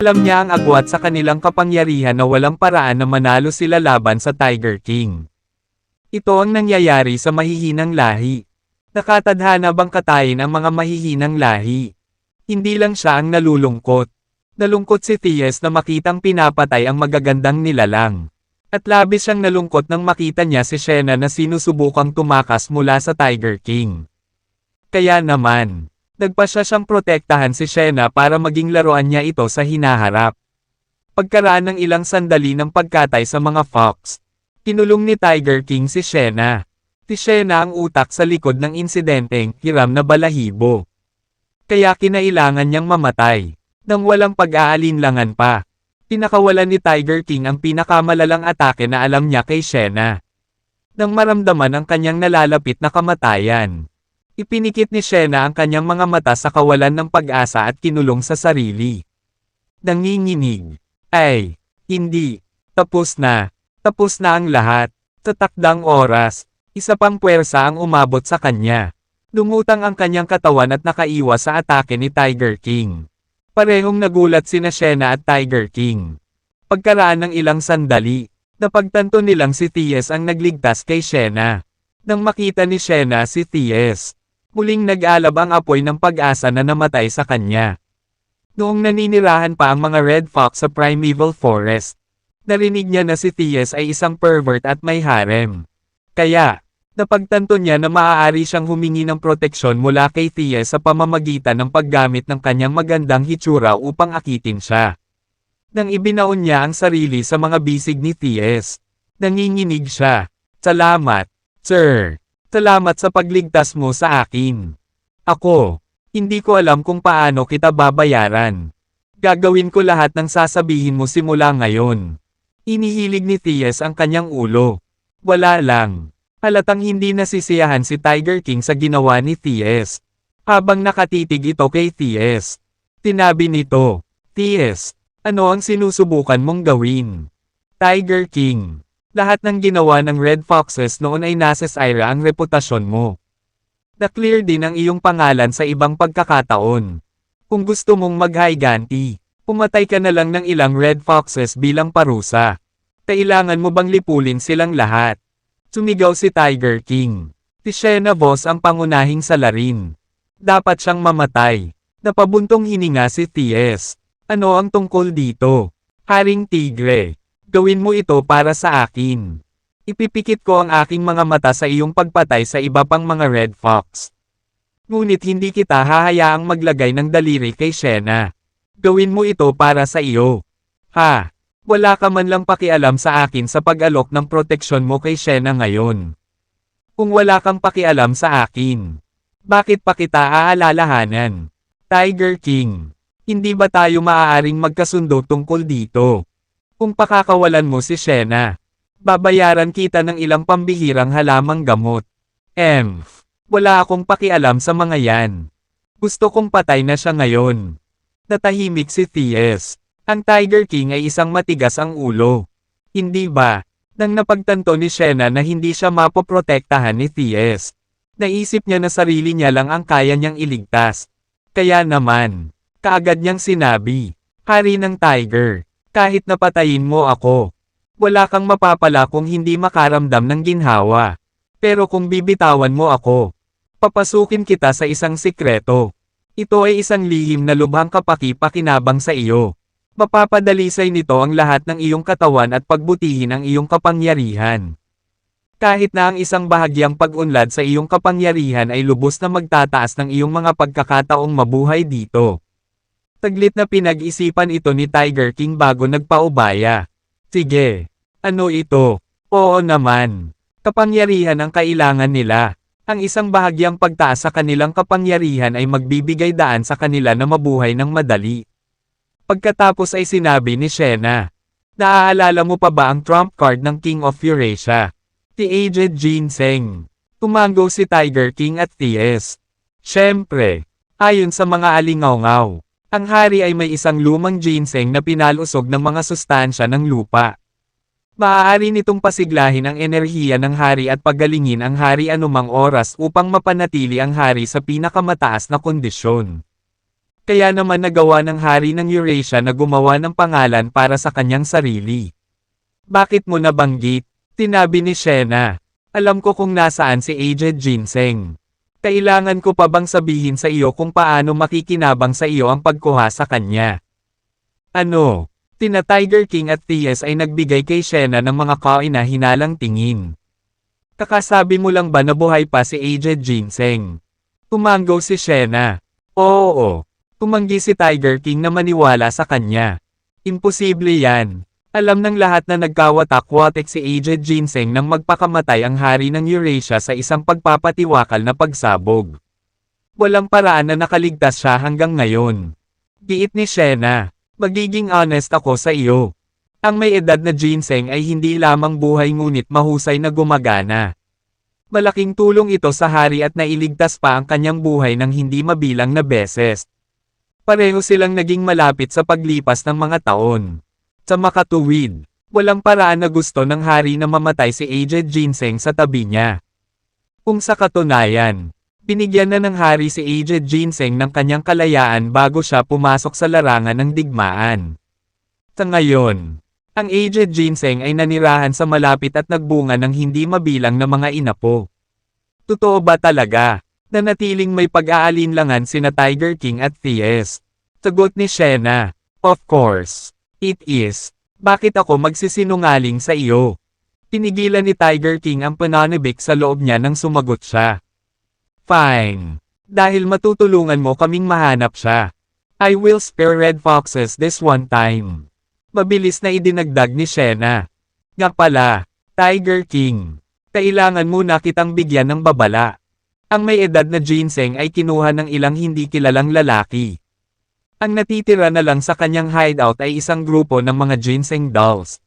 Alam niya ang agwat sa kanilang kapangyarihan na walang paraan na manalo sila laban sa Tiger King. Ito ang nangyayari sa mahihinang lahi. Nakatadhana bang katayin ang mga mahihinang lahi? Hindi lang siya ang nalulungkot. Nalungkot si Thies na makitang pinapatay ang magagandang nilalang. At labis siyang nalungkot nang makita niya si Shena na sinusubukang tumakas mula sa Tiger King. Kaya naman, nagpasya siyang protektahan si Shena para maging laruan niya ito sa hinaharap. Pagkaraan ng ilang sandali ng pagkatay sa mga Fox, kinulong ni Tiger King si Shena. Si Shena ang utak sa likod ng insidenteng hiram na balahibo. Kaya kinailangan niyang mamatay. Nang walang pag-aalinlangan pa, pinakawalan ni Tiger King ang pinakamalalang atake na alam niya kay Shena. Nang maramdaman ang kanyang nalalapit na kamatayan, ipinikit ni Shena ang kanyang mga mata sa kawalan ng pag-asa at kinulong sa sarili. Nanginginig. Ay, hindi. Tapos na ang lahat. Sa takdang oras, isa pang puwersa ang umabot sa kanya. Lumutang ang kanyang katawan at nakaiwas sa atake ni Tiger King. Parehong nagulat sina Shena at Tiger King. Pagkaraan ng ilang sandali, napagtanto nilang si Thies ang nagligtas kay Shena. Nang makita ni Shena si Thies, muling nag-alab ang apoy ng pag-asa na namatay sa kanya. Noong naninirahan pa ang mga Red Fox sa Primeval Forest, narinig niya na si Thies ay isang pervert at may harem. Kaya, napagtanto niya na maaari siyang humingi ng proteksyon mula kay Thies sa pamamagitan ng paggamit ng kanyang magandang hitsura upang akitin siya. Nang ibinaon niya ang sarili sa mga bisig ni Thies, nanginginig siya. Salamat, sir. Salamat sa pagligtas mo sa akin. Ako, hindi ko alam kung paano kita babayaran. Gagawin ko lahat ng sasabihin mo simula ngayon. Inihilig ni Thies ang kanyang ulo. Wala lang. Halatang hindi nasisiyahan si Tiger King sa ginawa ni Thies. Habang nakatitig ito kay Thies, tinabi nito, Thies, ano ang sinusubukan mong gawin? Tiger King, lahat ng ginawa ng Red Foxes noon ay nasisira ang reputasyon mo. Na-clear din ang iyong pangalan sa ibang pagkakataon. Kung gusto mong maghiganti, pumatay ka na lang ng ilang Red Foxes bilang parusa. Kailangan mo bang lipulin silang lahat? Sumigaw si Tiger King. Si Shena boss ang pangunahing salarin. Dapat siyang mamatay. Napabuntong hininga si Thies. Ano ang tungkol dito? Haring Tigre. Gawin mo ito para sa akin. Ipipikit ko ang aking mga mata sa iyong pagpatay sa iba pang mga Red Fox. Ngunit hindi kita hahayaang maglagay ng daliri kay Shena. Gawin mo ito para sa iyo. Ha? Wala ka man lang pakialam sa akin sa pag-alok ng proteksyon mo kay Shena ngayon. Kung wala kang pakialam sa akin, bakit pa kita aalalahanan? Tiger King, hindi ba tayo maaaring magkasundo tungkol dito? Kung pakakawalan mo si Shena, babayaran kita ng ilang pambihirang halamang gamot. Wala akong pakialam sa mga yan. Gusto kong patay na siya ngayon. Natahimik si Thies. Ang Tiger King ay isang matigas ang ulo. Hindi ba? Nang napagtanto ni Shena na hindi siya mapoprotektahan ni Thies, naisip niya na sarili niya lang ang kaya niyang iligtas. Kaya naman, kaagad niyang sinabi, Hari ng Tiger, kahit napatayin mo ako, wala kang mapapala kung hindi makaramdam ng ginhawa. Pero kung bibitawan mo ako, papasukin kita sa isang sikreto. Ito ay isang lihim na lubhang kapaki-pakinabang sa iyo. Mapapadalisay nito ang lahat ng iyong katawan at pagbutihin ang iyong kapangyarihan. Kahit na ang isang bahagyang pag-unlad sa iyong kapangyarihan ay lubos na magtataas ng iyong mga pagkakataong mabuhay dito. Taglit na pinag-isipan ito ni Tiger King bago nagpaubaya. Sige. Ano ito? Oo naman. Kapangyarihan ang kailangan nila. Ang isang bahagyang pagtaas sa kanilang kapangyarihan ay magbibigay daan sa kanila na mabuhay ng madali. Pagkatapos ay sinabi ni Shena, naaalala mo pa ba ang trump card ng King of Eurasia? Si Aged Ginseng. Tumango si Tiger King at Thies. Siyempre, ayon sa mga alingaw-ngaw, ang hari ay may isang lumang ginseng na pinalusog ng mga sustansya ng lupa. Maaari nitong pasiglahin ang enerhiya ng hari at pagalingin ang hari anumang oras upang mapanatili ang hari sa pinakamataas na kondisyon. Kaya naman nagawa ng hari ng Eurasia na gumawa ng pangalan para sa kanyang sarili. Bakit mo nabanggit? Tinabi ni Shena. Alam ko kung nasaan si Aged Ginseng. Kailangan ko pa bang sabihin sa iyo kung paano makikinabang sa iyo ang pagkuha sa kanya? Ano? Tina Tiger King at T.S. ay nagbigay kay Shena ng mga kaina-hinalang tingin. Kakasabi mo lang ba na buhay pa si Aged Ginseng? Tumanggaw si Shena. Oo. Tumanggi si Tiger King na maniwala sa kanya. Imposible yan. Alam ng lahat na nagkawatak-watek si Aged Ginseng nang magpakamatay ang hari ng Eurasia sa isang pagpapatiwakal na pagsabog. Walang paraan na nakaligtas siya hanggang ngayon. Giit ni Shena. Magiging honest ako sa iyo. Ang may edad na Ginseng ay hindi lamang buhay ngunit mahusay na gumagana. Malaking tulong ito sa hari at nailigtas pa ang kanyang buhay ng hindi mabilang na beses. Pareho silang naging malapit sa paglipas ng mga taon. Sa makatuwid, walang paraan na gusto ng hari na mamatay si Aged Ginseng sa tabi niya. Kung sa katunayan, binigyan na ng hari si Aged Ginseng ng kanyang kalayaan bago siya pumasok sa larangan ng digmaan. Sa ngayon, ang Aged Ginseng ay nanirahan sa malapit at nagbunga ng hindi mabilang na mga inapo. Totoo ba talaga, na natiling may pag-aalinlangan sina Tiger King at T.S.? Sagot ni Shena. Of course, it is. Bakit ako magsisinungaling sa iyo? Tinigilan ni Tiger King ang pananabik sa loob niya nang sumagot siya. Fine. Dahil matutulungan mo kaming mahanap siya. I will spare Red Foxes this one time. Mabilis na idinagdag ni Shena. Nga pala, Tiger King. Kailangan muna kitang bigyan ng babala. Ang may edad na Ginseng ay kinuha ng ilang hindi kilalang lalaki. Ang natitira na lang sa kanyang hideout ay isang grupo ng mga Ginseng dolls.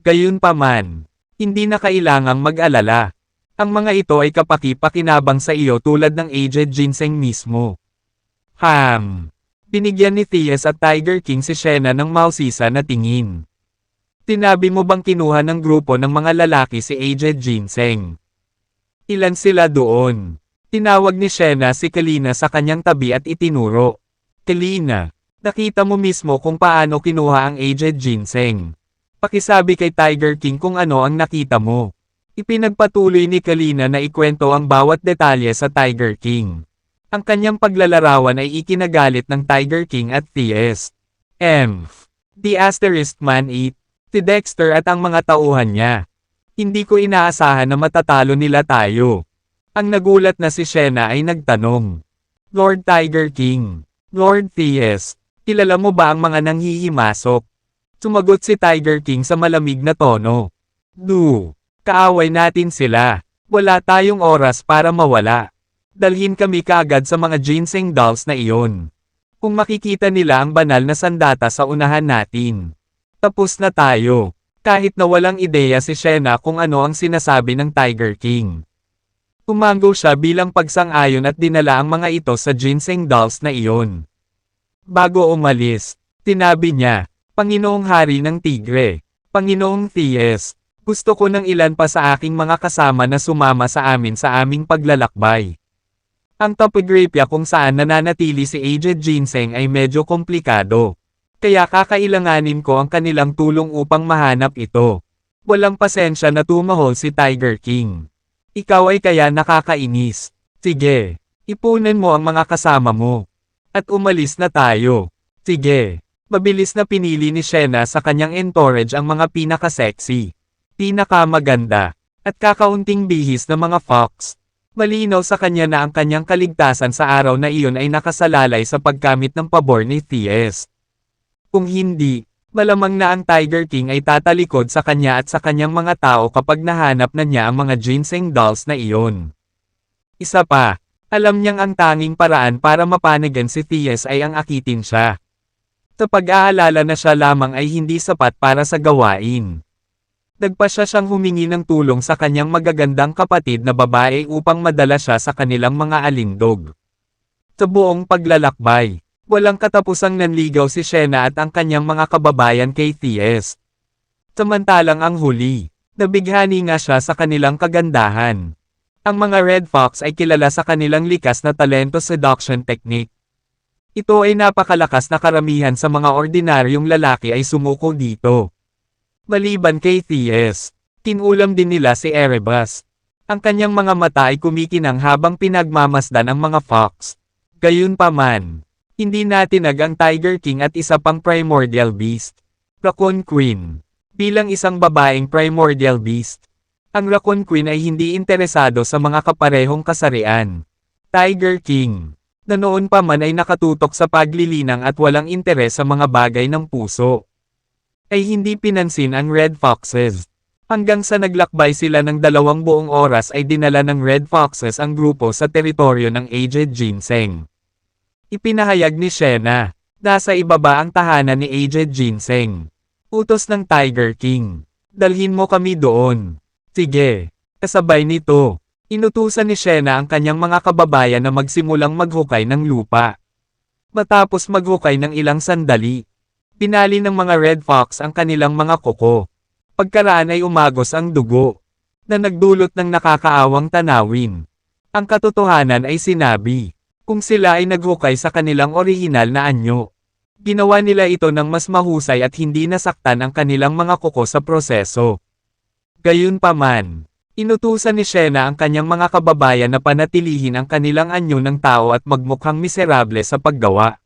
Gayunpaman, hindi na kailangang mag-alala. Ang mga ito ay kapaki-pakinabang sa iyo tulad ng Aged Ginseng mismo. Binigyan ni T.S. at Tiger King si Shena ng mausisa na tingin. Tinabi mo bang kinuha ng grupo ng mga lalaki si Aged Ginseng? Ilan sila doon? Tinawag ni Shena si Kalina sa kanyang tabi at itinuro. Kalina, nakita mo mismo kung paano kinuha ang Aged Ginseng. Pakisabi kay Tiger King kung ano ang nakita mo. Ipinagpatuloy ni Kalina na ikwento ang bawat detalye sa Tiger King. Ang kanyang paglalarawan ay ikinagalit ng Tiger King at T.S. The Asterisk Man 8, si Dexter at ang mga tauhan niya. Hindi ko inaasahan na matatalo nila tayo. Ang nagulat na si Shena ay nagtanong. Lord Tiger King, Lord T.S., kilala mo ba ang mga nanghihimasok? Sumagot si Tiger King sa malamig na tono. Kaaway natin sila. Wala tayong oras para mawala. Dalhin kami kaagad sa mga Ginseng dolls na iyon. Kung makikita nila ang banal na sandata sa unahan natin. Tapos na tayo. Kahit na walang ideya si Shena kung ano ang sinasabi ng Tiger King. Tumanggo siya bilang pagsang-ayon at dinala ang mga ito sa Ginseng dolls na iyon. Bago umalis, tinabi niya, Panginoong Hari ng Tigre, Panginoong T.S., gusto ko ng ilan pa sa aking mga kasama na sumama sa amin sa aming paglalakbay. Ang topography kung saan nananatili si Aged Ginseng ay medyo komplikado. Kaya kakailanganin ko ang kanilang tulong upang mahanap ito. Walang pasensya na tumahol si Tiger King. Ikaw ay kaya nakakainis. Sige, ipunin mo ang mga kasama mo. At umalis na tayo. Sige. Mabilis na pinili ni Shena sa kanyang entourage ang mga pinaka-sexy, pinakamaganda, at kakaunting bihis na mga fox. Malinaw sa kanya na ang kanyang kaligtasan sa araw na iyon ay nakasalalay sa pagkamit ng pabor ni T.S. Kung hindi, malamang na ang Tiger King ay tatalikod sa kanya at sa kanyang mga tao kapag nahanap na niya ang mga Ginseng dolls na iyon. Isa pa, alam niyang ang tanging paraan para mapanagan si T.S. ay ang akitin siya. Sa pag-aalala na siya lamang ay hindi sapat para sa gawain. Nagpa siyang humingi ng tulong sa kanyang magagandang kapatid na babae upang madala siya sa kanilang mga alindog. Sa buong paglalakbay, walang katapusang nanligaw si Shena at ang kanyang mga kababayan kay T.S. Samantalang ang huli, nabighani nga siya sa kanilang kagandahan. Ang mga Red Fox ay kilala sa kanilang likas na talento seduction technique. Ito ay napakalakas na karamihan sa mga ordinaryong lalaki ay sumuko dito. Maliban kay Theus, tinulam din nila si Erebus. Ang kanyang mga mata ay kumikinang habang pinagmamasdan ang mga fox. Gayunpaman, hindi natinag ang Tiger King at isa pang primordial beast, Raccoon Queen. Bilang isang babaeng primordial beast, ang Raccoon Queen ay hindi interesado sa mga kaparehong kasarian. Tiger King, na noon pa man ay nakatutok sa paglilinang at walang interes sa mga bagay ng puso, ay hindi pinansin ang Red Foxes. Hanggang sa naglakbay sila ng 2 buong oras ay dinala ng Red Foxes ang grupo sa teritoryo ng Aged Ginseng. Ipinahayag ni Shena, nasa ibaba ang tahanan ni Aged Ginseng. Utos ng Tiger King, dalhin mo kami doon. Sige. Kasabay nito, inutusan ni Shena ang kanyang mga kababayan na magsimulang maghukay ng lupa. Matapos maghukay ng ilang sandali, pinali ng mga Red Fox ang kanilang mga kuko. Pagkaraan ay umagos ang dugo, na nagdulot ng nakakaawang tanawin. Ang katotohanan ay sinabi, kung sila ay naghukay sa kanilang orihinal na anyo, ginawa nila ito ng mas mahusay at hindi nasaktan ang kanilang mga kuko sa proseso. Gayunpaman, inutusan ni Shena ang kanyang mga kababayan na panatilihin ang kanilang anyo ng tao at magmukhang miserable sa paggawa.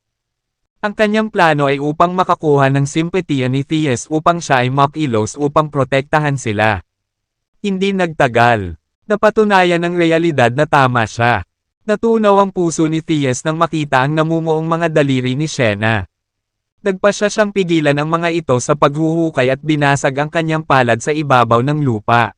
Ang kanyang plano ay upang makakuha ng simpatiya ni Theus upang siya ay makilos upang protektahan sila. Hindi nagtagal, napatunayan ng realidad na tama siya. Natunaw ang puso ni Theus nang makita ang namumuong mga daliri ni Shena. Nagpasya siyang pigilan ang mga ito sa paghuhukay at binasag ang kanyang palad sa ibabaw ng lupa.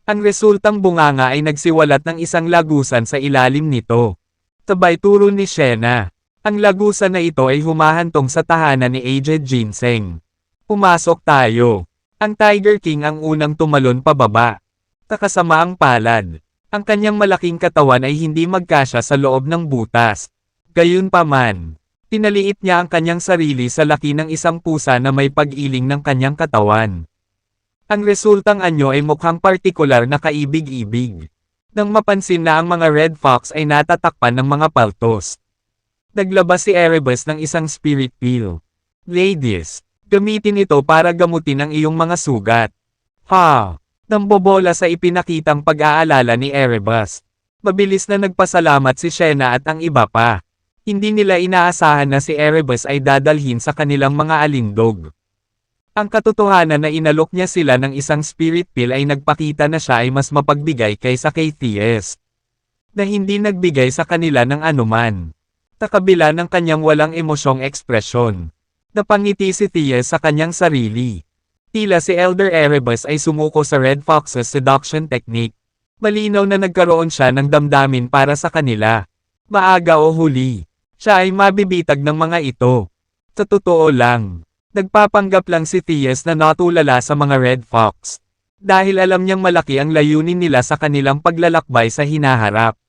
Ang resultang bunganga ay nagsiwalat ng isang lagusan sa ilalim nito. Sabay turo ni Shena, ang lagusan na ito ay humahantong sa tahanan ni Aged Ginseng. Pumasok tayo. Ang Tiger King ang unang tumalon pababa. Kakasama ang palad. Ang kanyang malaking katawan ay hindi magkasya sa loob ng butas. Gayunpaman, tinaliit niya ang kanyang sarili sa laki ng isang pusa na may pag-iling ng kanyang katawan. Ang resultang anyo ay mukhang partikular na kaibig-ibig. Nang mapansin na ang mga Red Fox ay natatakpan ng mga paltos, naglabas si Erebus ng isang spirit pill. Ladies, gamitin ito para gamutin ang iyong mga sugat. Ha! Nambobola sa ipinakitang pag-aalala ni Erebus. Mabilis na nagpasalamat si Shena at ang iba pa. Hindi nila inaasahan na si Erebus ay dadalhin sa kanilang mga alindog. Ang katotohanan na inalok niya sila ng isang spirit pill ay nagpakita na siya ay mas mapagbigay kaysa kay Theus, na hindi nagbigay sa kanila ng anuman. Sa kabila ng kanyang walang emosyong ekspresyon, napangiti si Theus sa kanyang sarili. Tila si Elder Erebus ay sumuko sa Red Fox's seduction technique. Malinaw na nagkaroon siya ng damdamin para sa kanila. Maaga o huli, siya ay mabibitag ng mga ito. Sa totoo lang, nagpapanggap lang si Theus na natulala sa mga Red Fox. Dahil alam niyang malaki ang layunin nila sa kanilang paglalakbay sa hinaharap.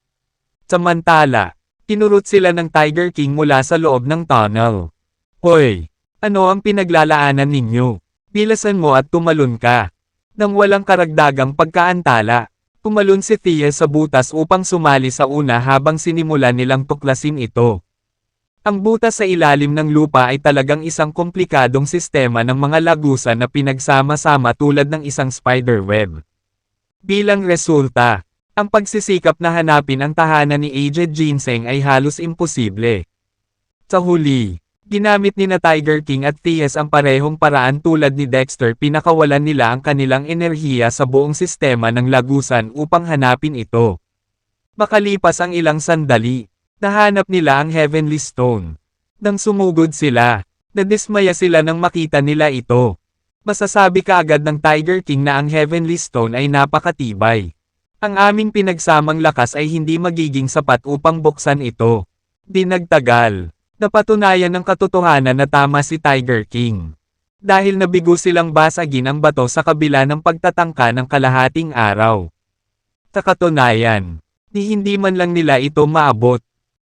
Samantala, tinurot sila ng Tiger King mula sa loob ng tunnel. Hoy! Ano ang pinaglalaanan ninyo? Bilasan mo at tumalon ka. Nang walang karagdagang pagkaantala, tumalon si Theus sa butas upang sumali sa una habang sinimulan nilang tuklasin ito. Ang butas sa ilalim ng lupa ay talagang isang komplikadong sistema ng mga lagusan na pinagsama-sama tulad ng isang spider web. Bilang resulta, ang pagsisikap na hanapin ang tahanan ni Aged Ginseng ay halos imposible. Sa huli, ginamit ni na Tiger King at Theus ang parehong paraan tulad ni Dexter, pinakawalan nila ang kanilang enerhiya sa buong sistema ng lagusan upang hanapin ito. Makalipas ang ilang sandali, nahanap nila ang Heavenly Stone. Nang sumugod sila, nadismaya sila nang makita nila ito. Masasabi kaagad ng Tiger King na ang Heavenly Stone ay napakatibay. Ang aming pinagsamang lakas ay hindi magiging sapat upang buksan ito. Di nagtagal, napatunayan ng katotohanan na tama si Tiger King. Dahil nabigo silang basagin ang bato sa kabila ng pagtatangka ng kalahating araw. Sa katunayan, hindi man lang nila ito maabot.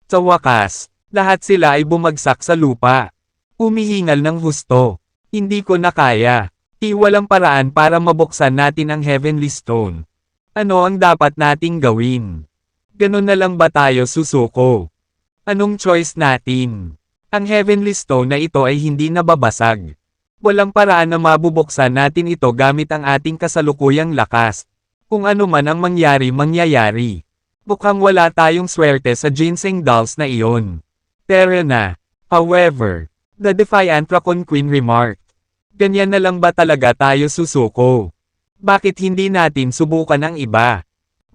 Sa wakas, lahat sila ay bumagsak sa lupa. Umihingal ng husto. Hindi ko na kaya. Walang paraan para mabuksan natin ang Heavenly Stone. Ano ang dapat nating gawin? Ganon na lang ba tayo susuko? Anong choice natin? Ang Heavenly Stone na ito ay hindi nababasag. Walang paraan na mabubuksan natin ito gamit ang ating kasalukuyang lakas. Kung ano man ang mangyayari. Mukhang wala tayong swerte sa ginseng dolls na iyon. Tara na. However, the defiant Raccoon Queen remarked. Ganyan na lang ba talaga tayo susuko? Bakit hindi natin subukan ang iba?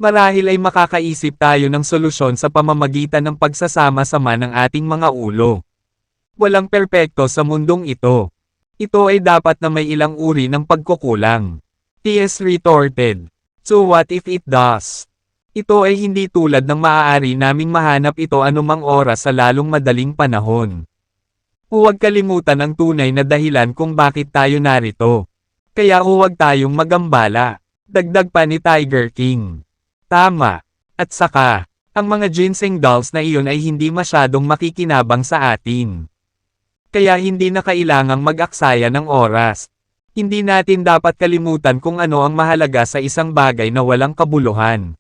Marahil ay makakaisip tayo ng solusyon sa pamamagitan ng pagsasama-sama ng ating mga ulo. Walang perpekto sa mundong ito. Ito ay dapat na may ilang uri ng pagkukulang. T.S. retorted. So what if it does? Ito ay hindi tulad ng maaari naming mahanap ito anumang oras sa lalong madaling panahon. Huwag kalimutan ang tunay na dahilan kung bakit tayo narito. Kaya huwag tayong magambala. Dagdag pa ni Tiger King. Tama. At saka, ang mga ginseng dolls na iyon ay hindi masyadong makikinabang sa atin. Kaya hindi na kailangang mag-aksaya ng oras. Hindi natin dapat kalimutan kung ano ang mahalaga sa isang bagay na walang kabuluhan.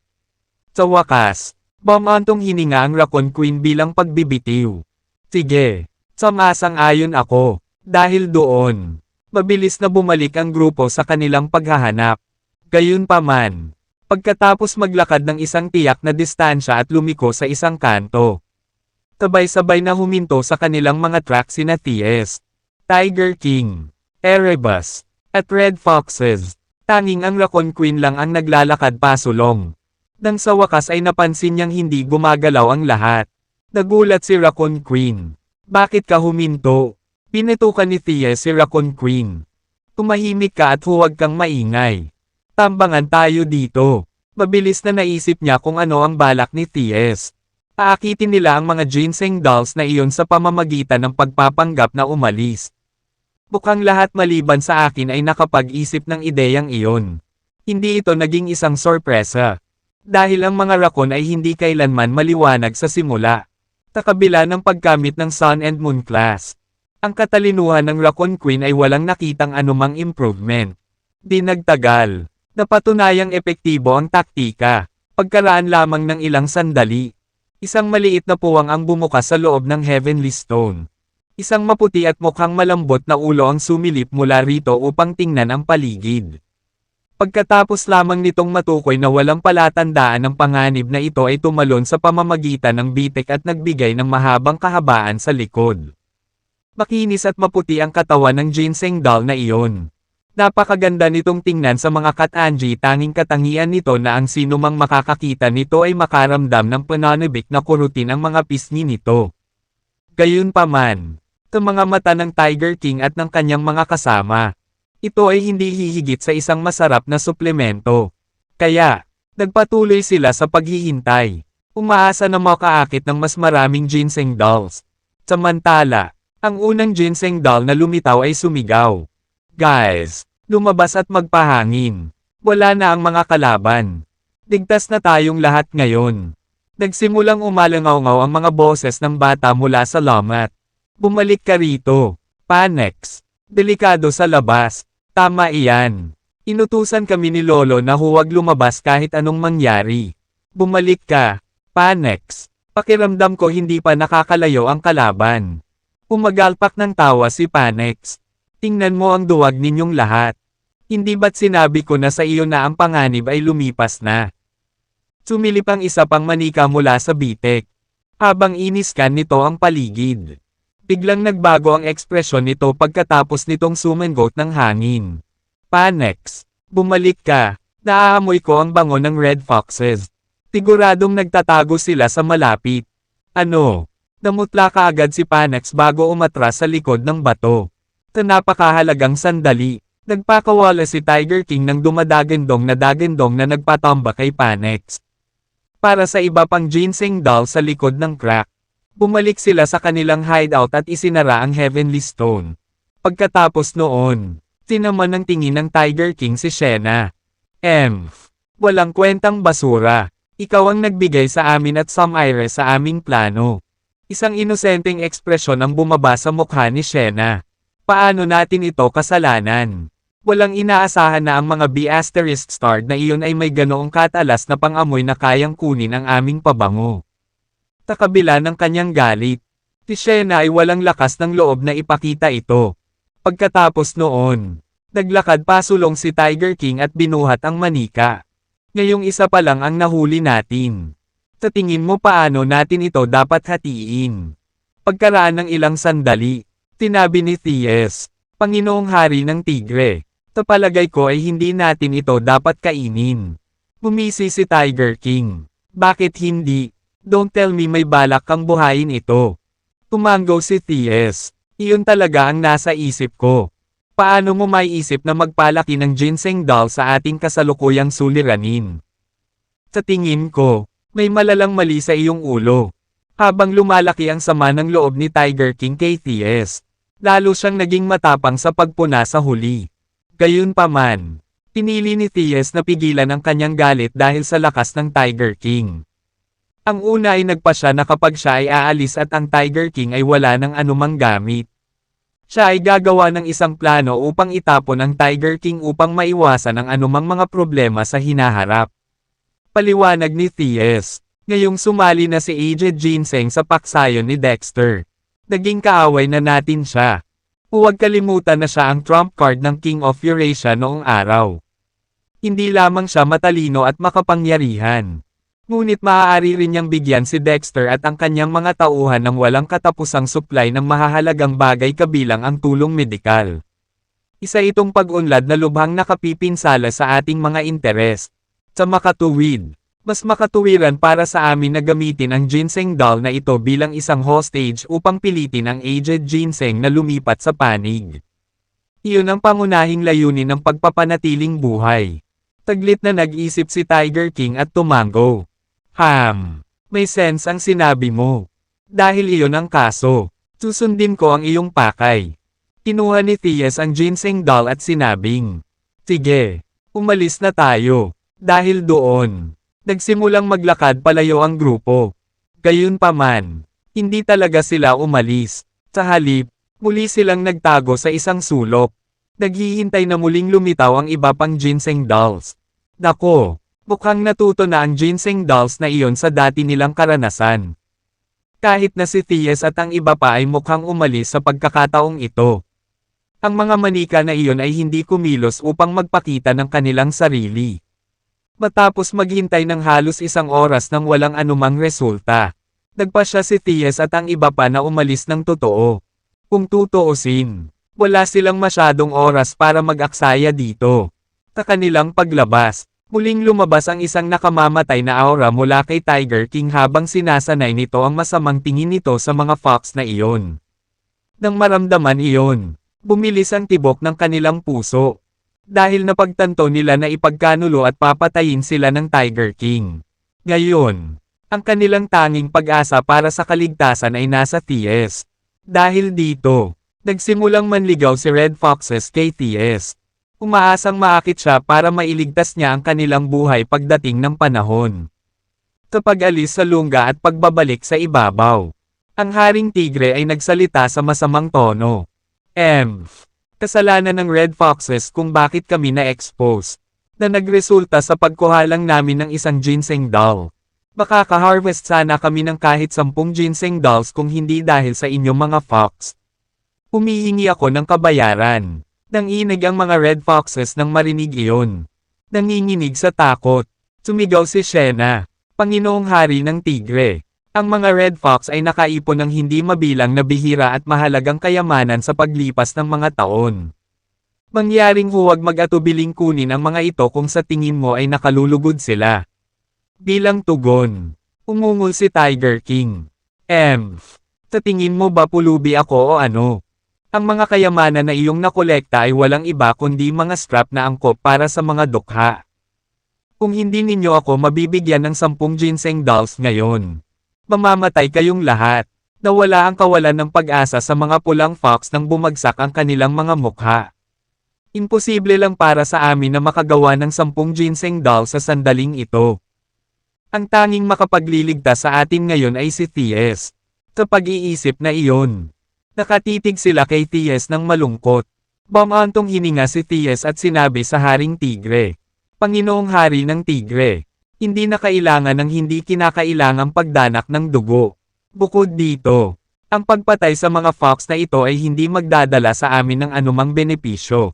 Sa wakas, bumantong hininga ang Raccoon Queen bilang pagbibitiw. Sige. Samasang-ayon ako. Dahil doon, mabilis na bumalik ang grupo sa kanilang paghahanap. Gayunpaman, pagkatapos maglakad ng isang tiyak na distansya at lumiko sa isang kanto, sabay-sabay na huminto sa kanilang mga track sina T.S., Tiger King, Erebus, at Red Foxes. Tanging ang Raccoon Queen lang ang naglalakad pasulong. Nang sa wakas ay napansin niyang hindi gumagalaw ang lahat. Nagulat si Raccoon Queen. Bakit ka huminto? Pinitukan ni Thea si Raccoon Queen. Tumahimik ka at huwag kang maingay. Tambangan tayo dito. Mabilis na naisip niya kung ano ang balak ni T.S. Aakitin nila ang mga ginseng dolls na iyon sa pamamagitan ng pagpapanggap na umalis. Mukhang lahat maliban sa akin ay nakapag-isip ng ideyang iyon. Hindi ito naging isang sorpresa. Dahil ang mga raccoon ay hindi kailanman maliwanag sa simula. Sa kabila ng paggamit ng Sun and Moon class, ang katalinuhan ng Raccoon Queen ay walang nakitang anumang improvement. Di nagtagal, napatunayang epektibo ang taktika. Pagkaraan lamang ng ilang sandali, isang maliit na puwang ang bumukas sa loob ng Heavenly Stone. Isang maputi at mukhang malambot na ulo ang sumilip mula rito upang tingnan ang paligid. Pagkatapos lamang nitong matukoy na walang palatandaan ng panganib na ito ay tumalon sa pamamagitan ng bitik at nagbigay ng mahabang kahabaan sa likod. Makinis at maputi ang katawan ng ginseng doll na iyon. Napakaganda nitong tingnan sa mga katanji, tanging katangian nito na ang sinumang makakakita nito ay makaramdam ng pananabik na kurutin ang mga pisngi nito. Gayunpaman, sa mga mata ng Tiger King at ng kanyang mga kasama, ito ay hindi hihigit sa isang masarap na suplemento. Kaya, nagpatuloy sila sa paghihintay. Umaasa na makaakit ng mas maraming ginseng dolls. Samantala, ang unang ginseng doll na lumitaw ay sumigaw. Guys, lumabas at magpahangin. Wala na ang mga kalaban. Ligtas na tayong lahat ngayon. Nagsimulang umalangaw-ngaw ang mga boses ng bata mula sa lamat. Bumalik ka rito, Panex. Delikado sa labas. Tama iyan. Inutusan kami ni Lolo na huwag lumabas kahit anong mangyari. Bumalik ka, Panex. Pakiramdam ko hindi pa nakakalayo ang kalaban. Umagalpak ng tawa si Panex. Tingnan mo ang duwag ninyong lahat. Hindi ba't sinabi ko na sa iyo na ang panganib ay lumipas na? Sumilip ang isa pang manika mula sa bitek. Habang iniskan nito ang paligid. Biglang nagbago ang ekspresyon nito pagkatapos nitong sumengot ng hangin. Panex, bumalik ka. Naaamoy ko ang bango ng Red Foxes. Siguradong nagtatago sila sa malapit. Ano? Namutla kaagad si Panex bago umatras sa likod ng bato. Sa napakahalagang sandali, nagpakawala si Tiger King ng dumadagandong na nagpatamba kay Panex. Para sa iba pang ginseng doll sa likod ng crack. Bumalik sila sa kanilang hideout at isinara ang Heavenly Stone. Pagkatapos noon, tinaman ng tingin ng Tiger King si Shena. Walang kwentang basura. Ikaw ang nagbigay sa amin at sumire sa aming plano. Isang inosenteng ekspresyon ang bumaba sa mukha ni Shena. Paano natin ito kasalanan? Walang inaasahan na ang mga B***star na iyon ay may ganoong katalas na pang-amoy na kayang kunin ang aming pabango. Sa kabila ng kanyang galit, si Shena ay walang lakas ng loob na ipakita ito. Pagkatapos noon, naglakad pasulong si Tiger King at binuhat ang manika. Ngayong isa pa lang ang nahuli natin. Sa tingin mo paano natin ito dapat hatiin? Pagkaraan ng ilang sandali, tinabi ni Thies, Panginoong Hari ng Tigre, sa palagay ko ay hindi natin ito dapat kainin. Bumisi si Tiger King. Bakit hindi? Don't tell me may balak kang buhayin ito. Tumango si Thies. Iyon talaga ang nasa isip ko. Paano mo maiisip na magpalaki ng ginseng doll sa ating kasalukuyang suliranin? Sa tingin ko, may malalang mali sa iyong ulo. Habang lumalaki ang sama ng loob ni Tiger King kay Thies, lalo siyang naging matapang sa pagpuna sa huli. Gayunpaman, pinili ni Thies na pigilan ang kanyang galit dahil sa lakas ng Tiger King. Ang una ay nagpa siya na kapag siya ay aalis at ang Tiger King ay wala ng anumang gamit, siya ay gagawa ng isang plano upang itapon ang Tiger King upang maiwasan ang anumang mga problema sa hinaharap. Paliwanag ni Thies, ngayong sumali na si Aged Ginseng sa paksayon ni Dexter. Naging kaaway na natin siya. Huwag kalimutan na siya ang trump card ng King of Eurasia noong araw. Hindi lamang siya matalino at makapangyarihan. Ngunit maaari rin niyang bigyan si Dexter at ang kanyang mga tauhan ng walang katapusang supply ng mahahalagang bagay kabilang ang tulong medikal. Isa itong pag-unlad na lubhang nakapipinsala sa ating mga interes. Sa makatuwid, mas makatuwiran para sa amin na gamitin ang ginseng doll na ito bilang isang hostage upang pilitin ang Aged Ginseng na lumipat sa panig. Iyon ang pangunahing layunin ng pagpapanatiling buhay. Taglit na nag-isip si Tiger King at tumango. May sense ang sinabi mo. Dahil iyon ang kaso, susundin ko ang iyong pakay. Kinuha ni Thies ang ginseng doll at sinabing, sige, umalis na tayo. Dahil doon, nagsimulang maglakad palayo ang grupo. Gayunpaman, hindi talaga sila umalis. Sa halip, muli silang nagtago sa isang sulok. Naghihintay na muling lumitaw ang iba pang ginseng dolls. Nako! Mukhang natuto na ang ginseng dolls na iyon sa dati nilang karanasan. Kahit na si Thies at ang iba pa ay mukhang umalis sa pagkakataong ito. Ang mga manika na iyon ay hindi kumilos upang magpakita ng kanilang sarili. Matapos maghintay ng halos isang oras nang walang anumang resulta, nagpa siya si Thies at ang iba pa na umalis ng totoo. Kung tutuusin, wala silang masyadong oras para mag-aksaya dito. Sa kanilang paglabas, muling lumabas ang isang nakamamatay na aura mula kay Tiger King habang sinasanay nito ang masamang tingin nito sa mga fox na iyon. Nang maramdaman iyon, bumilis ang tibok ng kanilang puso. Dahil napagtanto nila na ipagkanulo at papatayin sila ng Tiger King. Ngayon, ang kanilang tanging pag-asa para sa kaligtasan ay nasa Thies. Dahil dito, nagsimulang manligaw si Red Foxes kay Thies. Umaasang maakit siya para mailigtas niya ang kanilang buhay pagdating ng panahon. Sa pag-alis sa lungga at pagbabalik sa ibabaw, ang Haring Tigre ay nagsalita sa masamang tono. Kasalanan ng Red Foxes kung bakit kami na-expose, na nagresulta sa pagkuhalang namin ng isang ginseng doll. Makaka-harvest sana kami ng kahit 10 ginseng dolls kung hindi dahil sa inyong mga fox. Humihingi ako ng kabayaran. Nanginig ang mga Red Foxes nang marinig iyon. Nanginginig sa takot. Sumigaw si Shena, Panginoong Hari ng Tigre. Ang mga Red Fox ay nakaipon ng hindi mabilang na bihira at mahalagang kayamanan sa paglipas ng mga taon. Mangyaring huwag mag-atubiling kunin ang mga ito kung sa tingin mo ay nakalulugod sila. Bilang tugon, umungol si Tiger King. Sa tingin mo ba pulubi ako o ano? Ang mga kayamanan na iyong nakolekta ay walang iba kundi mga scrap na angkop para sa mga dukha. Kung hindi ninyo ako mabibigyan ng 10 ginseng dolls ngayon, mamamatay kayong lahat. Nawala ang kawalan ng pag-asa sa mga pulang fox nang bumagsak ang kanilang mga mukha. Imposible lang para sa amin na makagawa ng 10 ginseng dolls sa sandaling ito. Ang tanging makapagliligtas sa atin ngayon ay si Thies. Sa pag-iisip na iyon, nakatitig sila kay Thies ng malungkot. Bumantong hininga si Thies at sinabi sa Haring Tigre, Panginoong Hari ng Tigre, hindi na kailangan ng hindi kinakailangang pagdanak ng dugo. Bukod dito, ang pagpatay sa mga fox na ito ay hindi magdadala sa amin ng anumang benepisyo.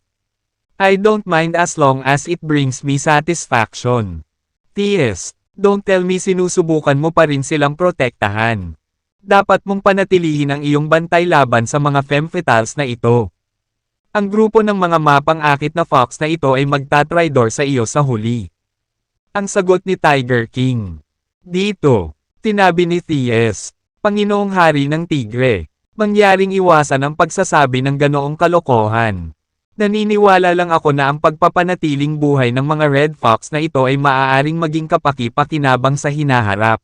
I don't mind as long as it brings me satisfaction. T.S., don't tell me sinusubukan mo pa rin silang protektahan. Dapat mong panatilihin ang iyong bantay laban sa mga femme fatales na ito. Ang grupo ng mga mapang-akit na fox na ito ay magtatraidor sa iyo sa huli. Ang sagot ni Tiger King. Dito, tinabi ni T.S., Panginoong Hari ng Tigre, mangyaring iwasan ang pagsasabi ng ganoong kalokohan. Naniniwala lang ako na ang pagpapanatiling buhay ng mga red fox na ito ay maaaring maging kapaki-pakinabang sa hinaharap.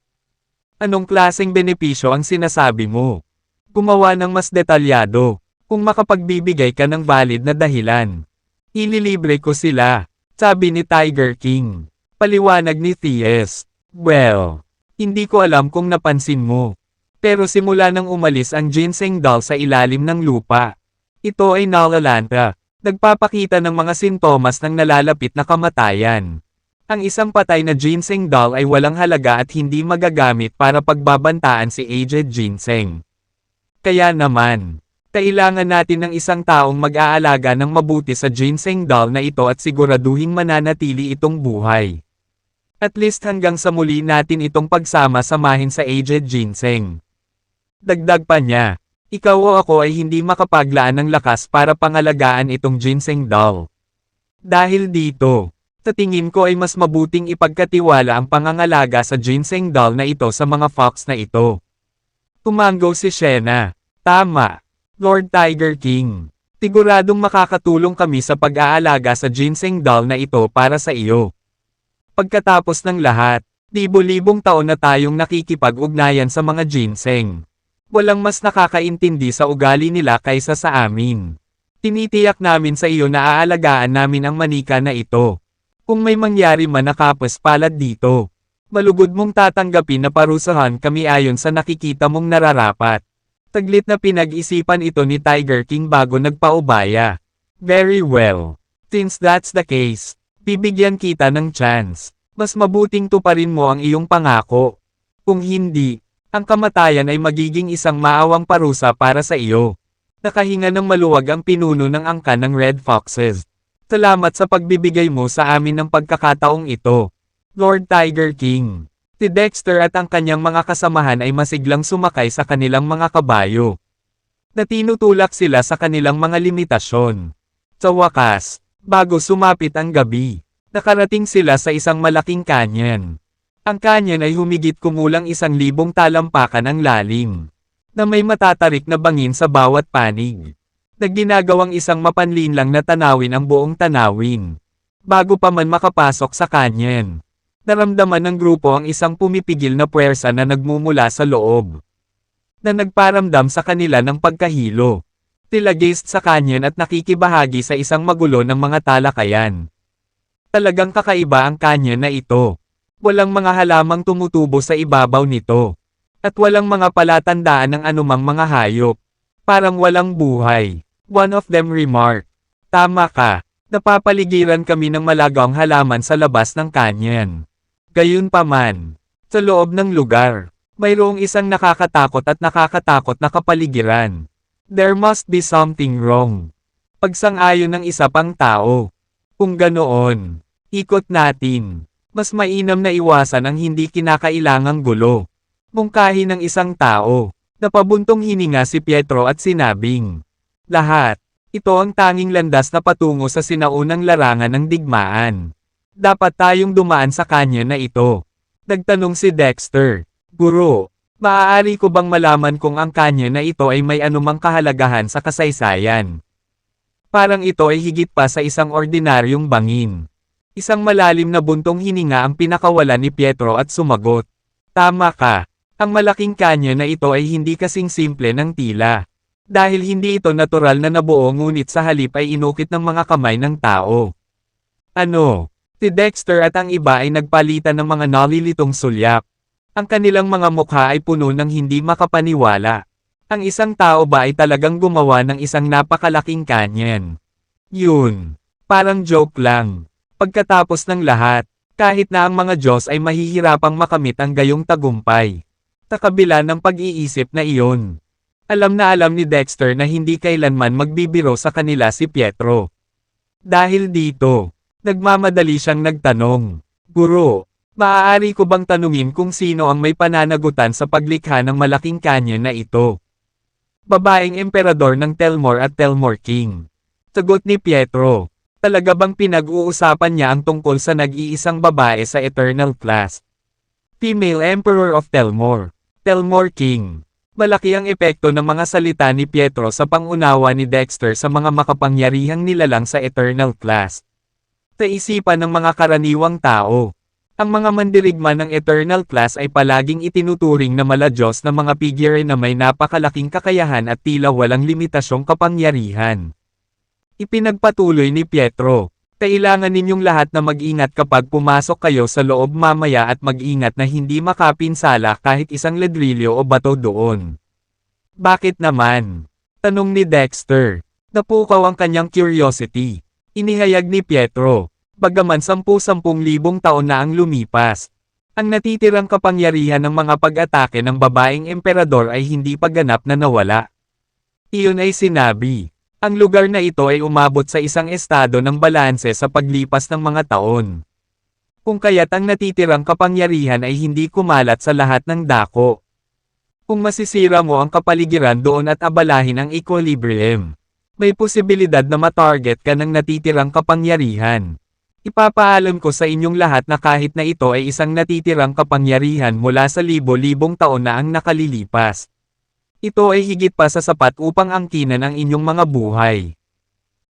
Anong klaseng benepisyo ang sinasabi mo? Gumawa ng mas detalyado, kung makapagbibigay ka ng valid na dahilan. Ililibre ko sila, sabi ni Tiger King. Paliwanag ni T.S. Well, hindi ko alam kung napansin mo. Pero simula nang umalis ang ginseng doll sa ilalim ng lupa. Ito ay nalalanta, nagpapakita ng mga sintomas ng nalalapit na kamatayan. Ang isang patay na ginseng doll ay walang halaga at hindi magagamit para pagbabantaan si aged ginseng. Kaya naman, kailangan natin ng isang taong mag-aalaga ng mabuti sa ginseng doll na ito at siguraduhing mananatili itong buhay. At least hanggang sa muli natin itong pagsama-samahin sa aged ginseng. Dagdag pa niya, ikaw o ako ay hindi makapaglaan ng lakas para pangalagaan itong ginseng doll. Dahil dito, sa tingin ko ay mas mabuting ipagkatiwala ang pangangalaga sa ginseng doll na ito sa mga fox na ito. Tumango si Shena. Tama, Lord Tiger King. Siguradong makakatulong kami sa pag-aalaga sa ginseng doll na ito para sa iyo. Pagkatapos ng lahat, libo-libong taon na tayong nakikipag-ugnayan sa mga ginseng. Walang mas nakakaintindi sa ugali nila kaysa sa amin. Tinitiyak namin sa iyo na aalagaan namin ang manika na ito. Kung may mangyari man na kapos-palad dito, malugod mong tatanggapin na parusahan kami ayon sa nakikita mong nararapat. Taglit na pinag-isipan ito ni Tiger King bago nagpaubaya. Very well. Since that's the case, bibigyan kita ng chance. Mas mabuting tuparin mo ang iyong pangako. Kung hindi, ang kamatayan ay magiging isang maawang parusa para sa iyo. Nakahinga ng maluwag ang pinuno ng angkan ng Red Foxes. Salamat sa pagbibigay mo sa amin ng pagkakataong ito, Lord Tiger King. Si Dexter at ang kanyang mga kasamahan ay masiglang sumakay sa kanilang mga kabayo. Natinutulak sila sa kanilang mga limitasyon. Sa wakas, bago sumapit ang gabi, nakarating sila sa isang malaking kanyan. Ang kanyan ay humigit kumulang 1,000 talampakan ang lalim, na may matatarik na bangin sa bawat panig, na ginagawang isang mapanlinlang na tanawin ang buong tanawin. Bago pa man makapasok sa kanyan, naramdaman ng grupo ang isang pumipigil na puwersa na nagmumula sa loob, na nagparamdam sa kanila ng pagkahilo. Sila gazed sa kanyan at nakikibahagi sa isang magulo ng mga talakayan. Talagang kakaiba ang kanyan na ito. Walang mga halamang tumutubo sa ibabaw nito. At walang mga palatandaan ng anumang mga hayop. Parang walang buhay. One of them remarked. Tama ka, napapaligiran kami ng malagong halaman sa labas ng kanyan. Gayunpaman, sa loob ng lugar, mayroong isang nakakatakot na kapaligiran. There must be something wrong. Pagsang-ayon ng isa pang tao. Kung ganoon, ikot natin. Mas mainam na iwasan ang hindi kinakailangang gulo. Mungkahi ng isang tao. Napabuntong hininga si Pietro at sinabing, lahat, ito ang tanging landas na patungo sa sinaunang larangan ng digmaan. Dapat tayong dumaan sa kanya na ito. Nagtanong si Dexter, Guro, maaari ko bang malaman kung ang kanya na ito ay may anumang kahalagahan sa kasaysayan? Parang ito ay higit pa sa isang ordinaryong bangin. Isang malalim na buntong hininga ang pinakawalan ni Pietro at sumagot. Tama ka, ang malaking kanya na ito ay hindi kasing simple ng tila. Dahil hindi ito natural na nabuo ngunit sa halip ay inukit ng mga kamay ng tao. Ano? Si Dexter at ang iba ay nagpalitan ng mga nalilitong sulyap. Ang kanilang mga mukha ay puno ng hindi makapaniwala. Ang isang tao ba ay talagang gumawa ng isang napakalaking kanyan? Yun. Parang joke lang. Pagkatapos ng lahat, kahit na ang mga Diyos ay mahihirapang makamit ang gayong tagumpay. Sa kabila ng pag-iisip na iyon. Alam na alam ni Dexter na hindi kailanman magbibiro sa kanila si Pietro. Dahil dito, nagmamadali siyang nagtanong, Guro, maaari ko bang tanungin kung sino ang may pananagutan sa paglikha ng malaking canyon na ito? Babaeng emperador ng Telmor at Telmor King. Sagot ni Pietro, talaga bang pinag-uusapan niya ang tungkol sa nag-iisang babae sa Eternal Class? Female Emperor of Telmor. Telmor King. Malaki ang epekto ng mga salita ni Pietro sa pangunawa ni Dexter sa mga makapangyarihang nilalang sa Eternal Class. Sa isipan ng mga karaniwang tao, ang mga mandirigma ng Eternal Class ay palaging itinuturing na maladyos na mga figure na may napakalaking kakayahan at tila walang limitasyong kapangyarihan. Ipinagpatuloy ni Pietro, kailangan ninyong lahat na mag-ingat kapag pumasok kayo sa loob mamaya at mag-ingat na hindi makapinsala kahit isang ledrilyo o bato doon. Bakit naman? Tanong ni Dexter. Napukaw ang kanyang curiosity. Inihayag ni Pietro, bagaman 10,000 taon na ang lumipas. Ang natitirang kapangyarihan ng mga pag-atake ng babaeng emperador ay hindi pa ganap na nawala. Iyon ay sinabi. Ang lugar na ito ay umabot sa isang estado ng balanse sa paglipas ng mga taon. Kung kaya't ang natitirang kapangyarihan ay hindi kumalat sa lahat ng dako. Kung masisira mo ang kapaligiran doon at abalahin ang equilibrium, may posibilidad na matarget ka ng natitirang kapangyarihan. Ipapaalam ko sa inyong lahat na kahit na ito ay isang natitirang kapangyarihan mula sa libo-libong taon na ang nakalilipas. Ito ay higit pa sa sapat upang angkinan ang inyong mga buhay.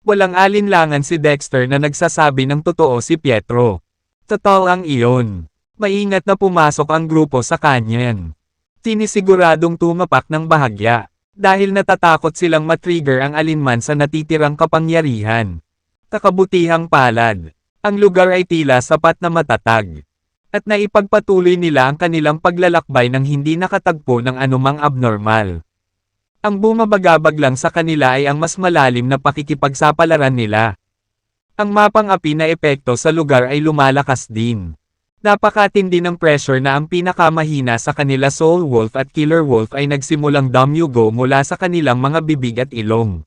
Walang alinlangan si Dexter na nagsasabi ng totoo si Pietro. Totoo ang iyon. Maingat na pumasok ang grupo sa canyon. Sinisiguradong tumapak ng bahagya, dahil natatakot silang matrigger ang alinman sa natitirang kapangyarihan. Kakabutihang palad, ang lugar ay tila sapat na matatag. At naipagpatuloy nila ang kanilang paglalakbay ng hindi nakatagpo ng anumang abnormal. Ang bumabagabag lang sa kanila ay ang mas malalim na pakikipagsapalaran nila. Ang mapang api na epekto sa lugar ay lumalakas din. Napakatindi ng pressure na ang pinakamahina sa kanila Soul Wolf at Killer Wolf ay nagsimulang dumyugo mula sa kanilang mga bibig at ilong.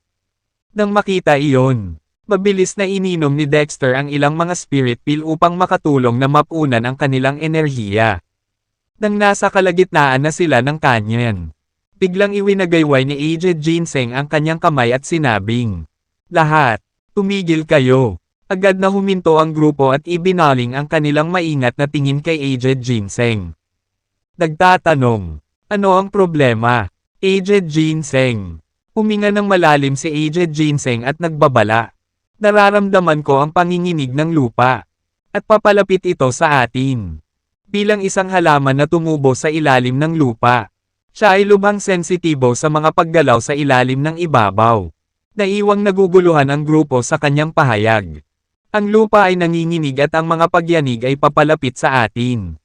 Nang makita iyon, mabilis na ininom ni Dexter ang ilang mga spirit pill upang makatulong na mapunan ang kanilang enerhiya. Nang nasa kalagitnaan na sila ng canyon, biglang iwinagayway ni Aged Ginseng ang kanyang kamay at sinabing, lahat, tumigil kayo. Agad na huminto ang grupo at ibinaling ang kanilang maingat na tingin kay Aged Ginseng. Nagtatanong, ano ang problema? Aged Ginseng. Huminga ng malalim si Aged Ginseng at nagbabala. Nararamdaman ko ang panginginig ng lupa. At papalapit ito sa atin. Bilang isang halaman na tumubo sa ilalim ng lupa, siya ay lubhang sensitibo sa mga paggalaw sa ilalim ng ibabaw. Naiwang naguguluhan ang grupo sa kanyang pahayag. Ang lupa ay nanginginig at ang mga pagyanig ay papalapit sa atin.